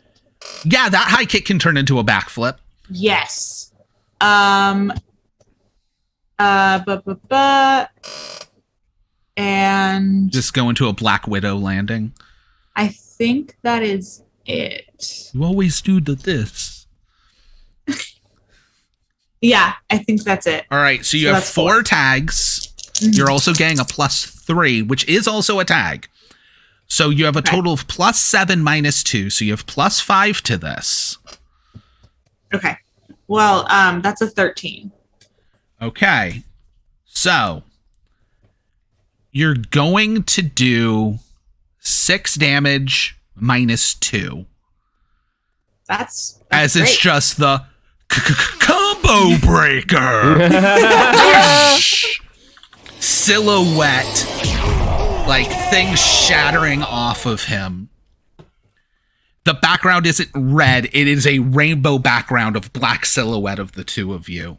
S2: Yeah, that high kick can turn into a backflip.
S3: Yes. And
S2: Just go into a Black Widow landing.
S3: I think that is it.
S2: You always do this.
S3: Yeah, I think that's it.
S2: All right, so you
S3: So
S2: have
S3: that's
S2: 4
S3: 4.
S2: tags.
S3: Mhm.
S2: You're also getting a +3, which is also a tag. So you have a
S3: Okay.
S2: total of +7 -2. So you have +5 to this.
S3: Okay. Well, that's a 13.
S2: Okay. So you're going to do 6 damage -2.
S3: That's
S2: As it's
S3: great.
S2: just the combo breaker. Silhouette, like things shattering off of him. The background isn't red, it is a rainbow background of black silhouette of the two of you.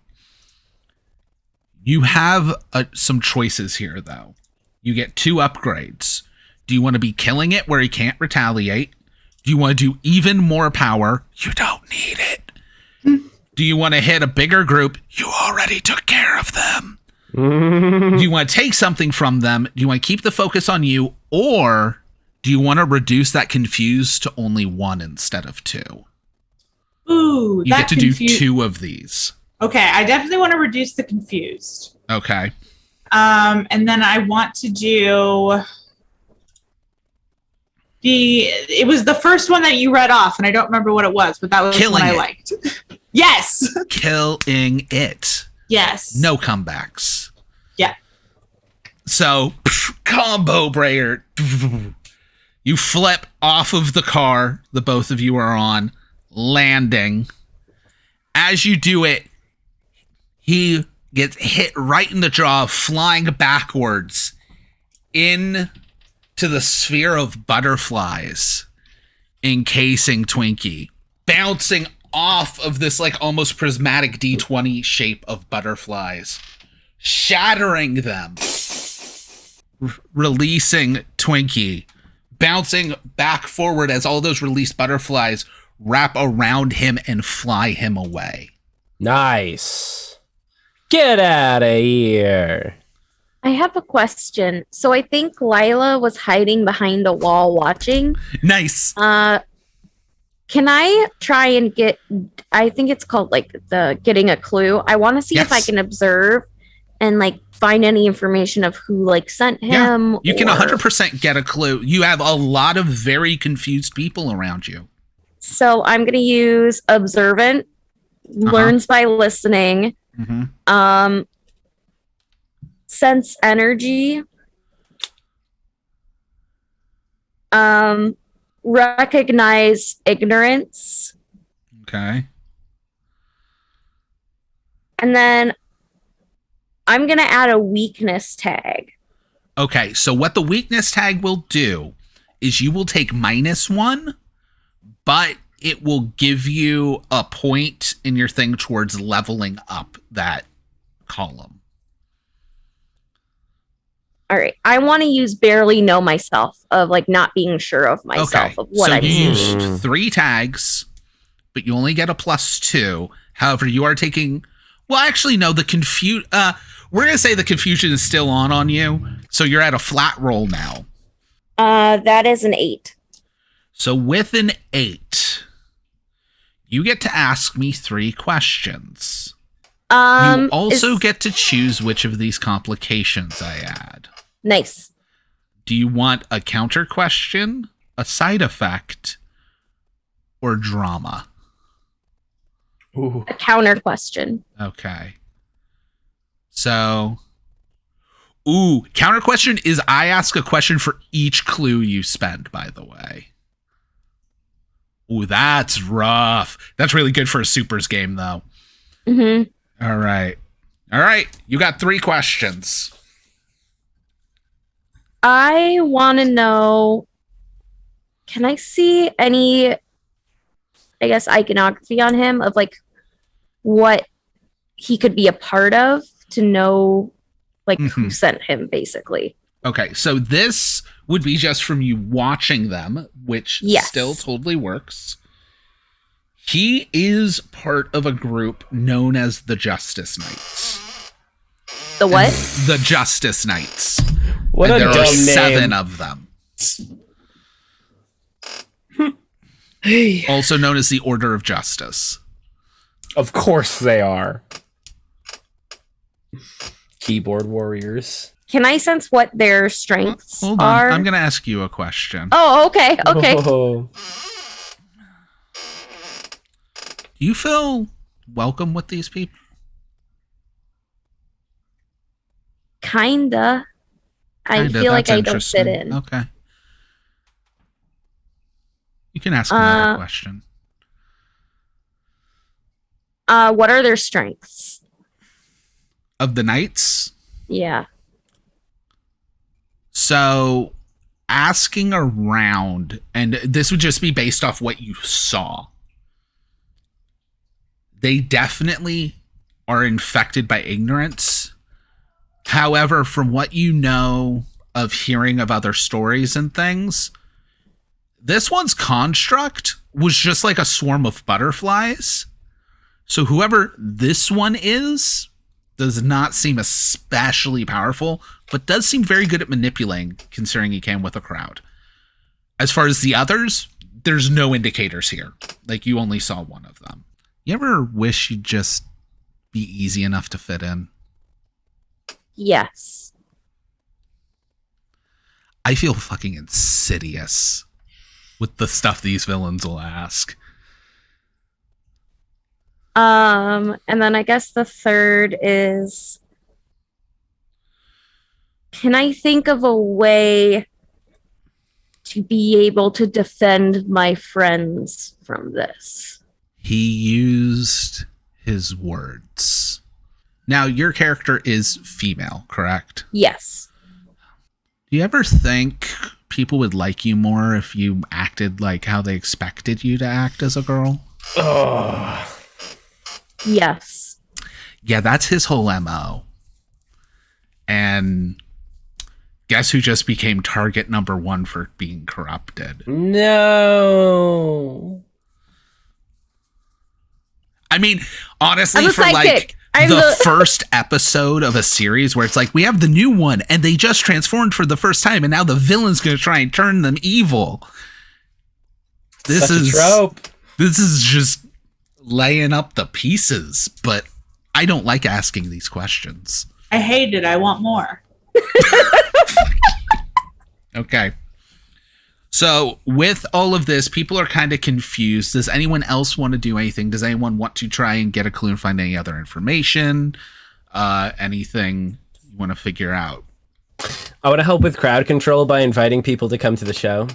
S2: You have some choices here, though. You get 2 upgrades. Do you want to be killing it where he can't retaliate? Do you want to do even more power? You don't need it. Do you want to hit a bigger group? You already took care of them. Do you want to take something from them? Do you want to keep the focus on you? Or do you want to reduce that confused to only 1 instead of 2?
S3: Ooh,
S2: You get to do 2 of these.
S3: Okay, I definitely want to reduce the confused.
S2: Okay.
S3: And then I want to do it was the first one that you read off, and I don't remember what it was, but that was
S2: Killing
S3: one I
S2: it.
S3: liked. Yes.
S2: Killing it.
S3: Yes.
S2: No comebacks.
S3: Yeah.
S2: So, combo breaker. You flip off of the car the both of you are on, landing. As you do it, he gets hit right in the jaw, flying backwards into the sphere of butterflies encasing Twinkie, bouncing off of this like almost prismatic D20 shape of butterflies, shattering them releasing Twinkie, bouncing back forward as all those released butterflies wrap around him and fly him away.
S4: Nice. Get out of here.
S5: I have a question. So I think Lila was hiding behind a wall watching.
S2: Nice.
S5: Can I try and get, I think it's called like the getting a clue. I want to see if I can observe and like find any information of who like sent him.
S2: Yeah, you can 100% get a clue. You have a lot of very confused people around you.
S5: So I'm going to use observant, learns by listening, sense energy, recognize ignorance.
S2: Okay.
S5: And then I'm going to add a weakness tag.
S2: Okay, so what the weakness tag will do is you will take -1, but it will give you a point in your thing towards leveling up that column.
S5: All right. I want to use barely know myself of like not being sure of myself of what
S2: so
S5: I'm
S2: you
S5: seeing.
S2: used 3 tags, but you only get a +2. However, you are taking, well, actually, no, we're going to say the confusion is still on you. So you're at a flat roll now.
S5: That is an 8.
S2: So with an 8, you get to ask me 3 questions. You also get to choose which of these complications I add.
S5: Nice.
S2: Do you want a counter question, a side effect, or drama?
S4: Ooh.
S5: A counter question.
S2: Okay. So, counter question is I ask a question for each clue you spend, by the way. Ooh, that's rough. That's really good for a supers game, though. All right. You got 3 questions.
S5: I want to know, can I see any, I guess, iconography on him of like what he could be a part of to know like who sent him, basically?
S2: Okay, so this would be just from you watching them, which still totally works. He is part of a group known as the Justice Knights.
S5: The what?
S2: The Justice Knights.
S4: What
S2: and
S4: a
S2: there
S4: dumb
S2: are
S4: name.
S2: 7 of them. Also known as the Order of Justice.
S4: Of course they are. Keyboard warriors.
S5: Can I sense what their strengths
S2: Hold on.
S5: are?
S2: I'm going to ask you a question.
S5: Oh, okay.
S4: Oh.
S2: Do you feel welcome with these people?
S5: Kinda. I feel like I don't fit in.
S2: Okay. You can ask another question.
S5: What are their strengths?
S2: Of the knights?
S5: Yeah.
S2: So, asking around, and this would just be based off what you saw. They definitely are infected by ignorance. However, from what you know of hearing of other stories and things, this one's construct was just like a swarm of butterflies. So whoever this one is does not seem especially powerful, but does seem very good at manipulating, considering he came with a crowd. As far as the others, there's no indicators here. Like, you only saw one of them. You ever wish you'd just be easy enough to fit in?
S5: Yes.
S2: I feel fucking insidious with the stuff these villains will ask.
S5: And then I guess the third is, can I think of a way to be able to defend my friends from this?
S2: He used his words. Now, your character is female, correct?
S5: Yes.
S2: Do you ever think people would like you more if you acted like how they expected you to act as a girl?
S4: Oh.
S5: Yes.
S2: Yeah, that's his whole MO. And Guess who just became target number 1 for being corrupted?
S4: No.
S2: I mean, honestly,
S5: I'm a
S2: for
S5: sidekick. I'm
S2: the first episode of a series where it's like, we have the new one and they just transformed for the first time and now the villain's going to try and turn them evil. This
S4: Such
S2: is
S4: a trope.
S2: This is just laying up the pieces, but I don't like asking these questions.
S3: I hate it. I want more.
S2: Okay. So with all of this, people are kind of confused. Does anyone else want to do anything? Does anyone want to try and get a clue and find any other information? Anything you want to figure out?
S4: I want to help with crowd control by inviting people to come to the show.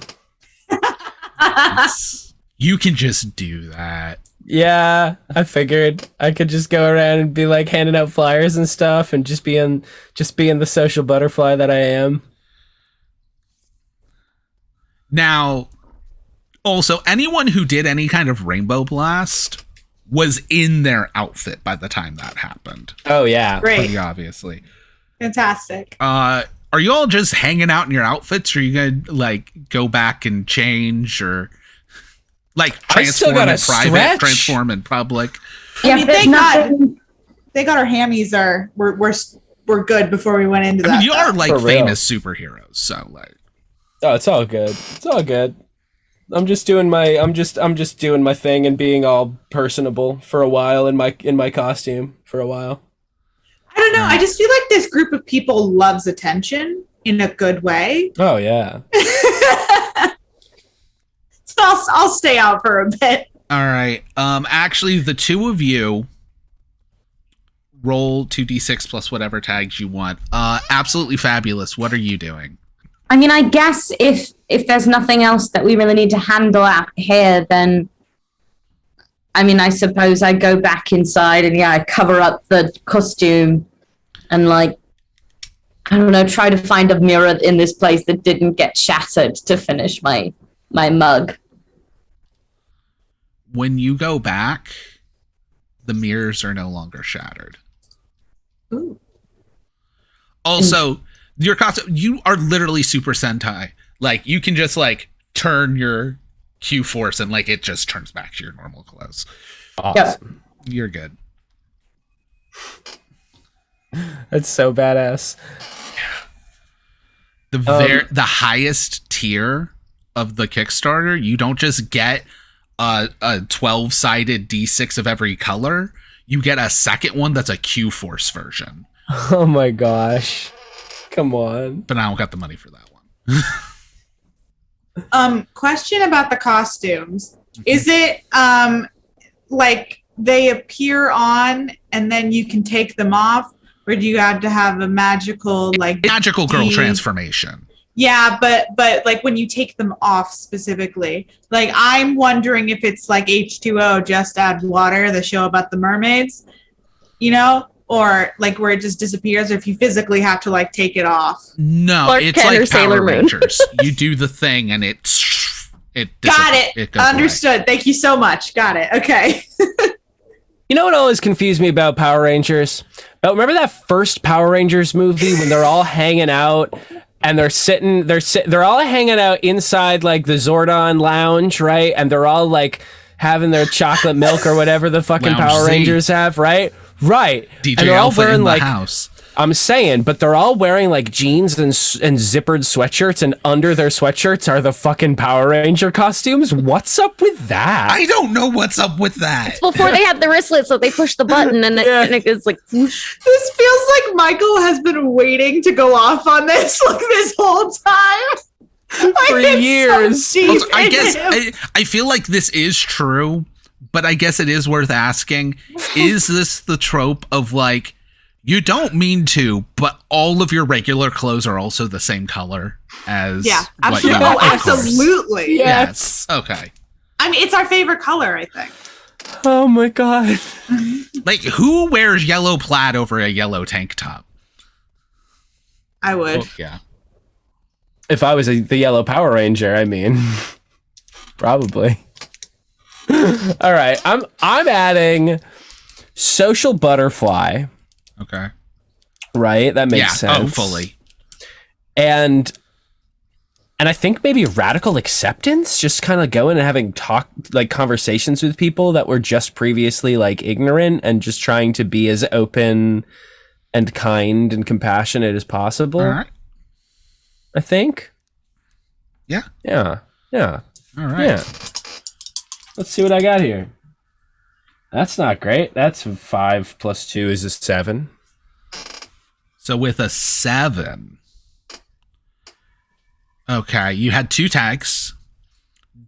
S2: You can just do that.
S4: Yeah, I figured I could just go around and be like handing out flyers and stuff and just being the social butterfly that I am.
S2: Now, also, anyone who did any kind of Rainbow Blast was in their outfit by the time that happened.
S4: Oh, yeah.
S3: Great.
S2: Pretty obviously.
S3: Fantastic.
S2: Are you all just hanging out in your outfits, or are you going to, like, go back and change, or, like,
S4: I still
S2: transform
S4: gotta
S2: in private,
S4: stretch.
S2: transform in public?
S6: Yeah,
S3: I mean,
S6: there's nothing.
S3: they got our hammies we're good before we went into
S2: I
S3: that.
S2: mean, you are, like,
S4: For real.
S2: famous superheroes, so, like.
S4: Oh, it's all good. It's all good. I'm just doing my thing and being all personable for a while in my costume for a while.
S3: I don't know. I just feel like this group of people loves attention in a good way.
S4: Oh yeah.
S3: So I'll stay out for a bit.
S2: All right. Actually, the two of you roll 2d6 plus whatever tags you want. Absolutely fabulous. What are you doing?
S6: I mean, I guess if there's nothing else that we really need to handle out here, then I mean, I suppose I go back inside and I cover up the costume and like, I don't know, try to find a mirror in this place that didn't get shattered to finish my mug.
S2: When you go back, the mirrors are no longer shattered.
S3: Ooh.
S2: Also, your costume, you are literally Super Sentai. Like, you can just, like, turn your Q-Force and, like, it just turns back to your normal clothes.
S4: Awesome.
S2: You're good.
S4: That's so badass.
S2: The highest tier of the Kickstarter, you don't just get a 12-sided D6 of every color. You get a second one that's a Q-Force version.
S4: Oh my gosh. Come on.
S2: But I don't got the money for that one.
S3: Question about the costumes. Is it like they appear on and then you can take them off, or do you have to have a magical
S2: magical girl transformation?
S3: Yeah, but like when you take them off specifically, like I'm wondering if it's like H2O, just add water, the show about the mermaids, you know? Or like where it just disappears, or if you physically have to like take it off.
S2: No,
S5: Clark
S2: it's
S5: Kent or
S2: like
S5: Sailor
S2: Power
S5: Moon.
S2: Rangers. You do the thing and it
S3: Got it.
S2: It goes
S3: Understood.
S2: away.
S3: Thank you so much. Got it. Okay.
S4: You know what always confused me about Power Rangers? Remember that first Power Rangers movie when they're all hanging out and they're all hanging out inside like the Zordon lounge, right? And they're all like having their chocolate milk or whatever the fucking
S2: Lounge
S4: Power
S2: Z.
S4: Rangers have, right? Right.
S2: DJ
S4: and they're all
S2: Alpha
S4: wearing
S2: in the
S4: like
S2: house.
S4: I'm saying, but they're all wearing like jeans and zippered sweatshirts, and under their sweatshirts are the fucking Power Ranger costumes. What's up with that?
S2: I don't know what's up with that.
S5: Before they had the wristlet, so they pushed the button and it was like whoosh.
S3: This feels like Michael has been waiting to go off on this like this whole time.
S4: For years.
S3: So deep
S2: Also, I
S3: in
S2: guess
S3: him.
S2: I feel like this is true, but I guess it is worth asking. Is this the trope of like, you don't mean to, but all of your regular clothes are also the same color as
S3: Yeah,
S2: what you
S3: absolutely.
S2: want?
S3: Oh,
S2: Of course.
S3: absolutely.
S2: Yes. Okay.
S3: I mean, it's our favorite color, I think.
S4: Oh my god.
S2: Like, who wears yellow plaid over a yellow tank top?
S3: I would.
S2: Well, yeah.
S4: If I was the yellow Power Ranger, I mean, probably. All right, I'm adding social butterfly.
S2: Okay.
S4: Right, that makes
S2: Yeah.
S4: sense.
S2: Oh, fully.
S4: And I think maybe radical acceptance, just kind of going and having conversations with people that were just previously like ignorant and just trying to be as open and kind and compassionate as possible.
S2: All right.
S4: I think.
S2: Yeah.
S4: Yeah.
S2: All right.
S4: Yeah. Let's see what I got here. That's not great. That's 5 plus 2 is a 7.
S2: So with a 7. Okay, you had 2 tags.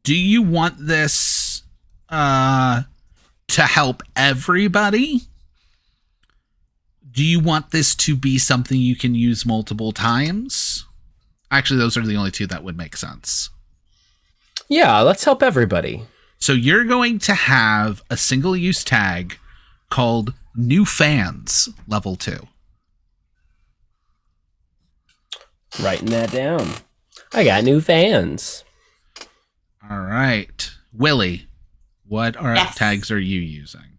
S2: Do you want this to help everybody? Do you want this to be something you can use multiple times? Actually, those are the only 2 that would make sense.
S4: Yeah, let's help everybody.
S2: So you're going to have a single-use tag called New Fans Level 2.
S4: Writing that down. I got new fans.
S2: All right. Willie, what tags are you using?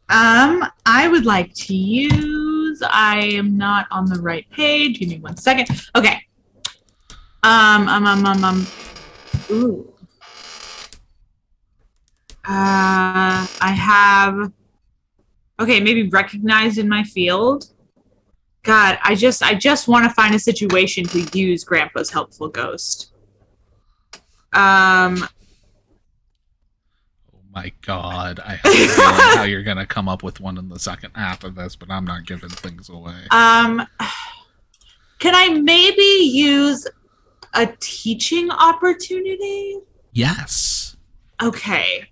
S3: I would like to use, I am not on the right page. Give me 1 second. Okay. Ooh. I have, okay, maybe recognized in my field. God, I just want to find a situation to use Grandpa's helpful ghost.
S2: Oh my God, I have a feeling how you're gonna come up with one in the second half of this, but I'm not giving things away.
S3: Can I maybe use a teaching opportunity?
S2: Yes.
S3: Okay.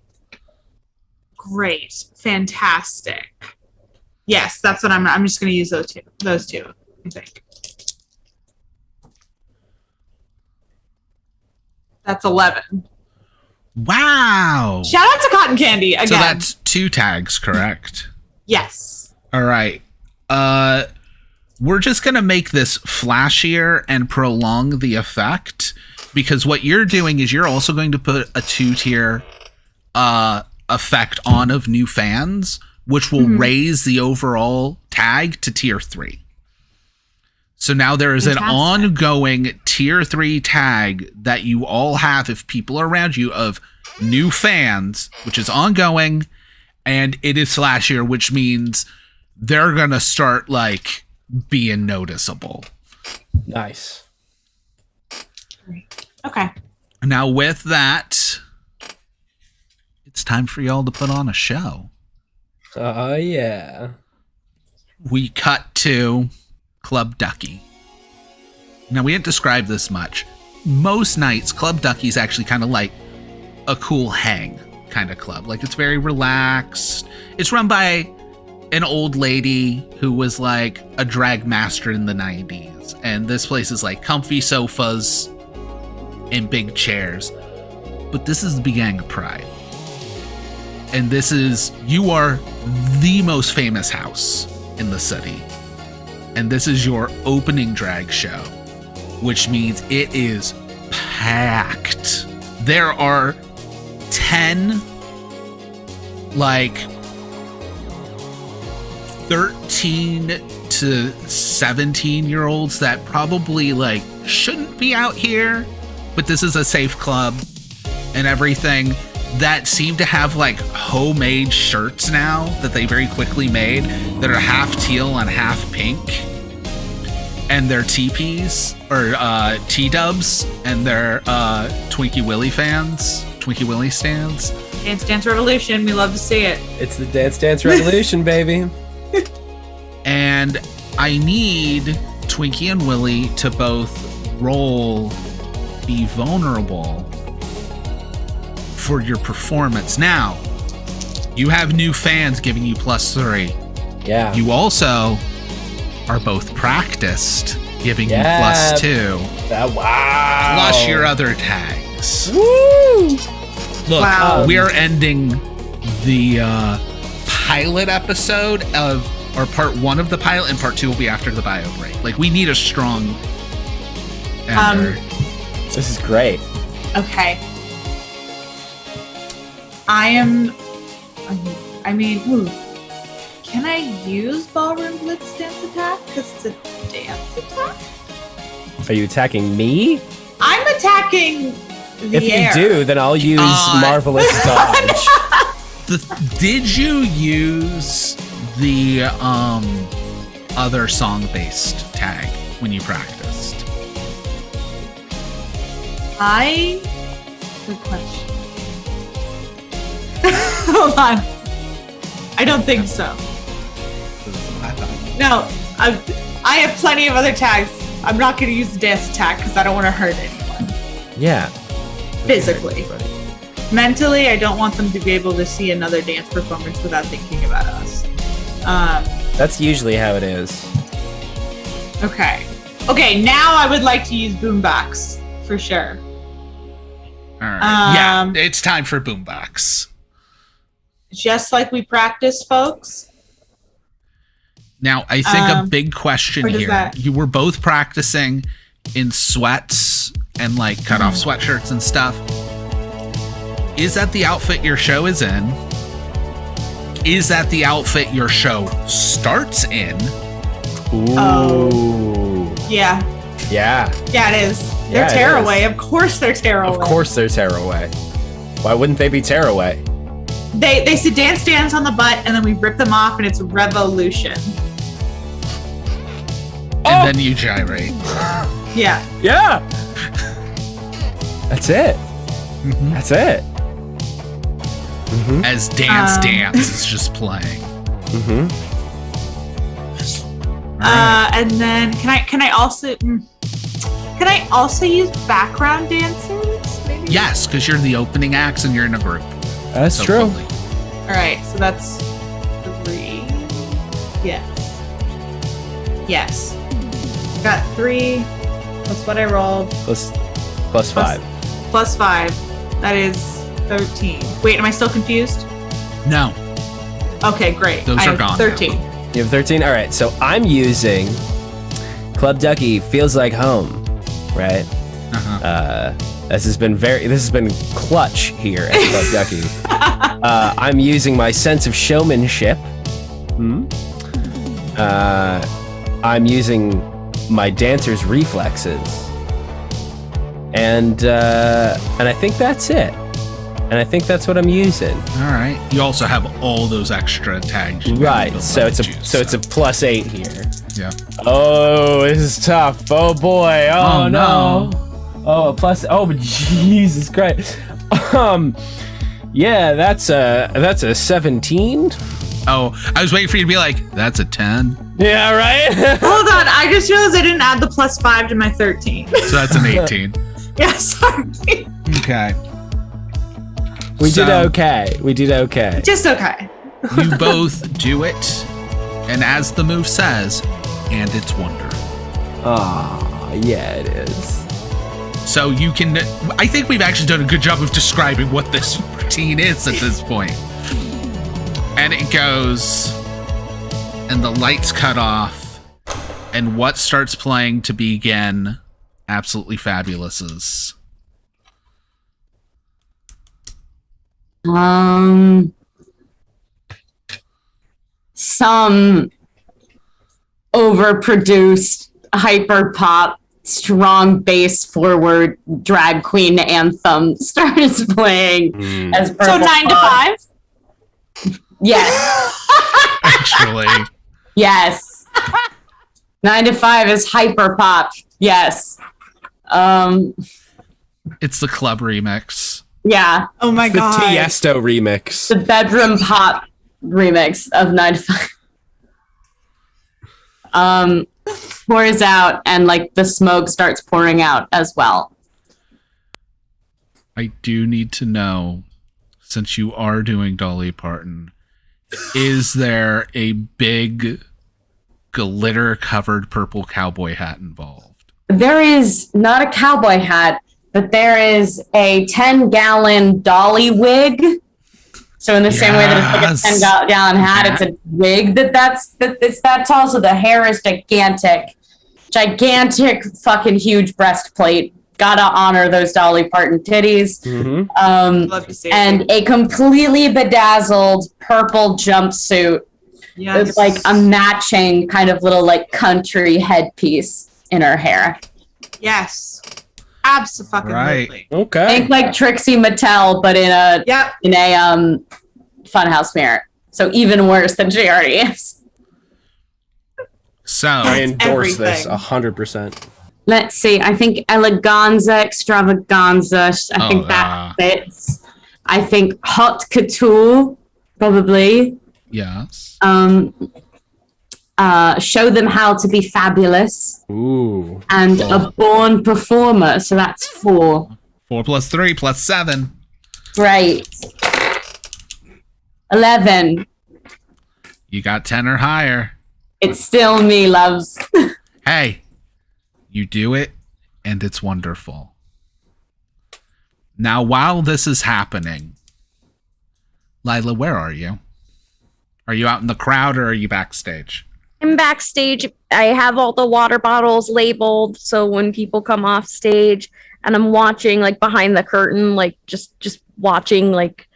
S3: Great. Fantastic. Yes, that's what I'm just going to use those two, I think. That's 11.
S2: Wow.
S3: Shout out to Cotton Candy again.
S2: So that's 2 tags, correct?
S3: Yes.
S2: All right. We're just going to make this flashier and prolong the effect, because what you're doing is you're also going to put a 2-tier effect on of new fans, which will raise the overall tag to tier 3. So now there is an ongoing tier 3 tag that you all have if people are around you of new fans, which is ongoing, and it is flashier, which means they're going to start like being noticeable.
S4: Nice.
S3: Okay.
S2: Now with that, it's time for y'all to put on a show.
S4: Oh, yeah.
S2: We cut to Club Ducky. Now, we didn't describe this much. Most nights, Club Ducky is actually kind of like a cool hang kind of club. Like, it's very relaxed. It's run by an old lady who was like a drag master in the 90s. And this place is like comfy sofas and big chairs. But this is the beginning of Pride. And this is, you are the most famous house in the city. And this is your opening drag show, which means it is packed. There are 10, like, 13 to 17-year-olds that probably, like, shouldn't be out here, but this is a safe club and everything, that seem to have like homemade shirts now that they very quickly made that are half teal and half pink, and they're teepees or T-dubs, and they're Twinkie Willie fans, Twinkie Willie stands.
S3: Dance Dance Revolution, we love to see it.
S4: It's the Dance Dance Revolution, baby.
S2: And I need Twinkie and Willie to both roll Be Vulnerable for your performance. Now, you have new fans giving you +3.
S4: Yeah.
S2: You also are both practiced, giving you +2.
S4: Wow.
S2: Plus your other tags.
S4: Woo!
S2: Look,
S3: Wow.
S2: we are ending the pilot episode of, or part 1 of the pilot, and part 2 will be after the bio break. Like, we need a strong ender.
S4: This is great.
S3: Okay. Can I use Ballroom Blitz Dance Attack? Because it's a dance attack?
S4: Are you attacking me?
S3: I'm attacking the air.
S4: If you do, then I'll use Marvelous Dodge.
S2: Did you use the other song-based tag when you practiced?
S3: Good question. Hold on. I don't think so. No, I have plenty of other tags. I'm not going to use the dance attack because I don't want to hurt anyone.
S4: Yeah.
S3: Physically. Mentally, I don't want them to be able to see another dance performance without thinking about us.
S4: That's usually how it is.
S3: Okay. Okay, now I would like to use boombox for sure.
S2: All right. Yeah, it's time for boombox.
S3: Just like we practice, folks.
S2: Now, I think a big question here.
S3: That?
S2: You were both practicing in sweats and like cut off sweatshirts and stuff. Is that the outfit your show is in? Is that the outfit your show starts in?
S4: Ooh.
S3: Oh. Yeah.
S4: Yeah.
S3: Yeah, it is. They're tearaway. Of course they're tearaway.
S4: Of course they're tearaway. Why wouldn't they be tearaway?
S3: They say dance on the butt, and then we rip them off, and it's revolution.
S2: And then you gyrate.
S3: Yeah.
S4: Yeah. That's it.
S2: Mm-hmm.
S4: That's it. Mm-hmm.
S2: As Dance is just playing.
S4: Mm-hmm.
S2: Right.
S3: And then can I also use background dancers? Maybe?
S2: Yes, because you're the opening acts and you're in a group.
S4: That's true.
S2: Fully.
S3: All right, so that's 3. Yes. Got 3 plus what I rolled.
S4: Plus 5.
S3: Plus 5. That is 13. Wait, am I still confused?
S2: No.
S3: Okay, great.
S2: Those
S3: I
S2: are
S3: have
S2: gone
S3: 13.
S2: now.
S4: You have 13? All right, so I'm using Club Ducky Feels Like Home, right?
S2: Uh-huh.
S4: This has been clutch here at Club Ducky. I'm using my sense of showmanship. I'm using my dancer's reflexes. And I think that's it. And I think that's what I'm using.
S2: All right. You also have all those extra tags.
S4: Right. So it's a plus 8 here.
S2: Yeah.
S4: Oh, this is tough. Oh boy. Oh no. Oh, plus. Oh, Jesus Christ. Yeah, that's a 17.
S2: Oh, I was waiting for you to be like, that's a 10.
S4: Yeah, right.
S3: Hold on, I just realized I didn't add the plus 5 to my 13.
S2: So that's an 18.
S3: Yeah, sorry.
S2: Okay.
S4: We did okay.
S3: Just okay.
S2: You both do it, and as the move says, and it's wonderful.
S4: Ah, yeah, it is.
S2: So you can, I think we've actually done a good job of describing what this routine is at this point. And it goes, and the lights cut off, and what starts playing to begin Absolutely Fabulous is?
S6: Some overproduced hyper pop strong bass forward drag queen anthem starts playing as Purple
S3: So 9 to 5?
S6: Yes.
S2: Actually.
S6: Yes. 9 to 5 is hyper pop. Yes.
S2: It's the club remix.
S6: Yeah.
S3: Oh my
S4: The
S3: god.
S4: Tiesto remix.
S6: The bedroom pop remix of 9 to 5. Pours out and like the smoke starts pouring out as well.
S2: I do need to know, since you are doing Dolly Parton, is there a big glitter covered purple cowboy hat involved?
S6: There is not a cowboy hat, but there is a 10-gallon dolly wig. So in the same way that it's like a 10-gallon hat, it's a wig that's tall. So the hair is gigantic fucking huge breastplate. Gotta honor those Dolly Parton titties.
S4: Mm-hmm.
S3: Love to see
S6: And
S3: it.
S6: a completely bedazzled purple jumpsuit
S3: Yes.
S6: with like a matching kind of little like country headpiece in her hair.
S3: Yes. Absolutely.
S2: Right.
S4: Okay.
S6: Think like Trixie Mattel, but in a funhouse mirror. So even worse than she already is.
S2: So
S4: I endorse this
S3: everything.
S4: 100%.
S6: Let's see. I think eleganza, extravaganza. I think that fits. I think haute couture, probably.
S2: yes.
S6: Show them how to be fabulous.
S4: Ooh.
S6: And a born performer. So that's 4.
S2: 4 plus 3 plus 7.
S6: Great. 11.
S2: You got 10 or higher.
S6: It's still me, loves.
S2: Hey, you do it, and it's wonderful. Now, while this is happening, Lila, where are you? Are you out in the crowd, or are you backstage?
S5: I'm backstage. I have all the water bottles labeled, so when people come off stage, and I'm watching like behind the curtain, like just watching, like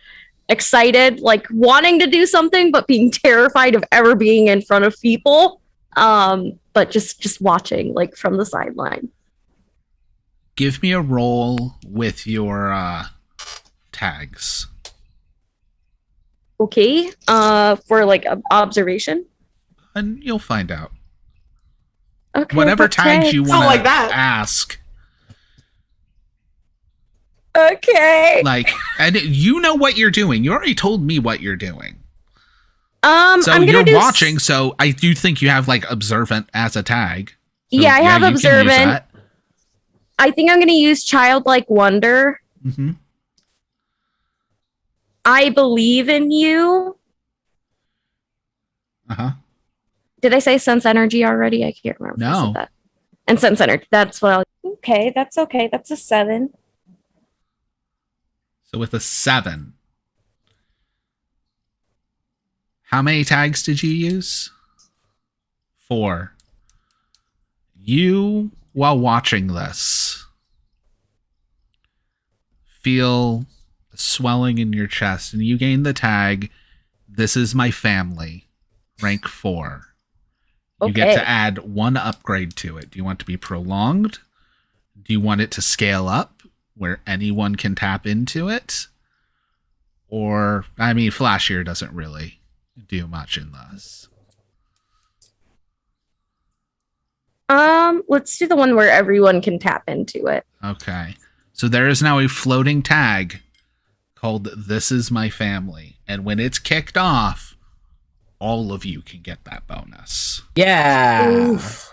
S5: excited, like wanting to do something, but being terrified of ever being in front of people. But just watching, like from the sideline.
S2: Give me a roll with your tags.
S5: Okay. For like observation.
S2: And you'll find out.
S5: Okay.
S2: Whatever tags you want
S3: like
S2: to
S3: that.
S2: ask.
S5: Okay.
S2: Like, and you know what you're doing. You already told me what you're doing. So
S5: I'm gonna
S2: you're watching, so I do think you have like observant as a tag. So,
S5: yeah, I have
S2: you can use
S5: observant.
S2: that.
S5: I think I'm gonna use childlike wonder.
S2: Mm-hmm.
S5: I believe in you.
S2: Uh-huh.
S5: Did I say sense energy already? I can't remember. If I
S2: No.
S5: said that. And sense energy. That's what I'll. Okay, that's okay. That's a 7.
S2: So with a 7. How many tags did you use? 4. You, while watching this, feel a swelling in your chest, and you gain the tag, "This is my family," rank 4. You get to add 1 upgrade to it. Do you want it to be prolonged? Do you want it to scale up, where anyone can tap into it? Or, I mean, flashier doesn't really do much in this.
S5: Let's do the one where everyone can tap into it.
S2: Okay. So there is now a floating tag called "This is my family." And when it's kicked off, all of you can get that bonus.
S4: Yeah.
S5: Oof.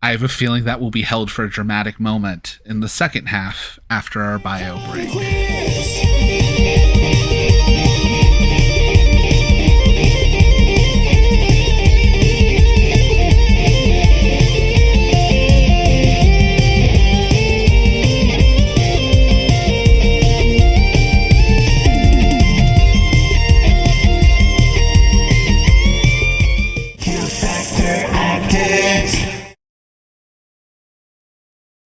S2: I have a feeling that will be held for a dramatic moment in the second half after our bio break.
S1: Queerz.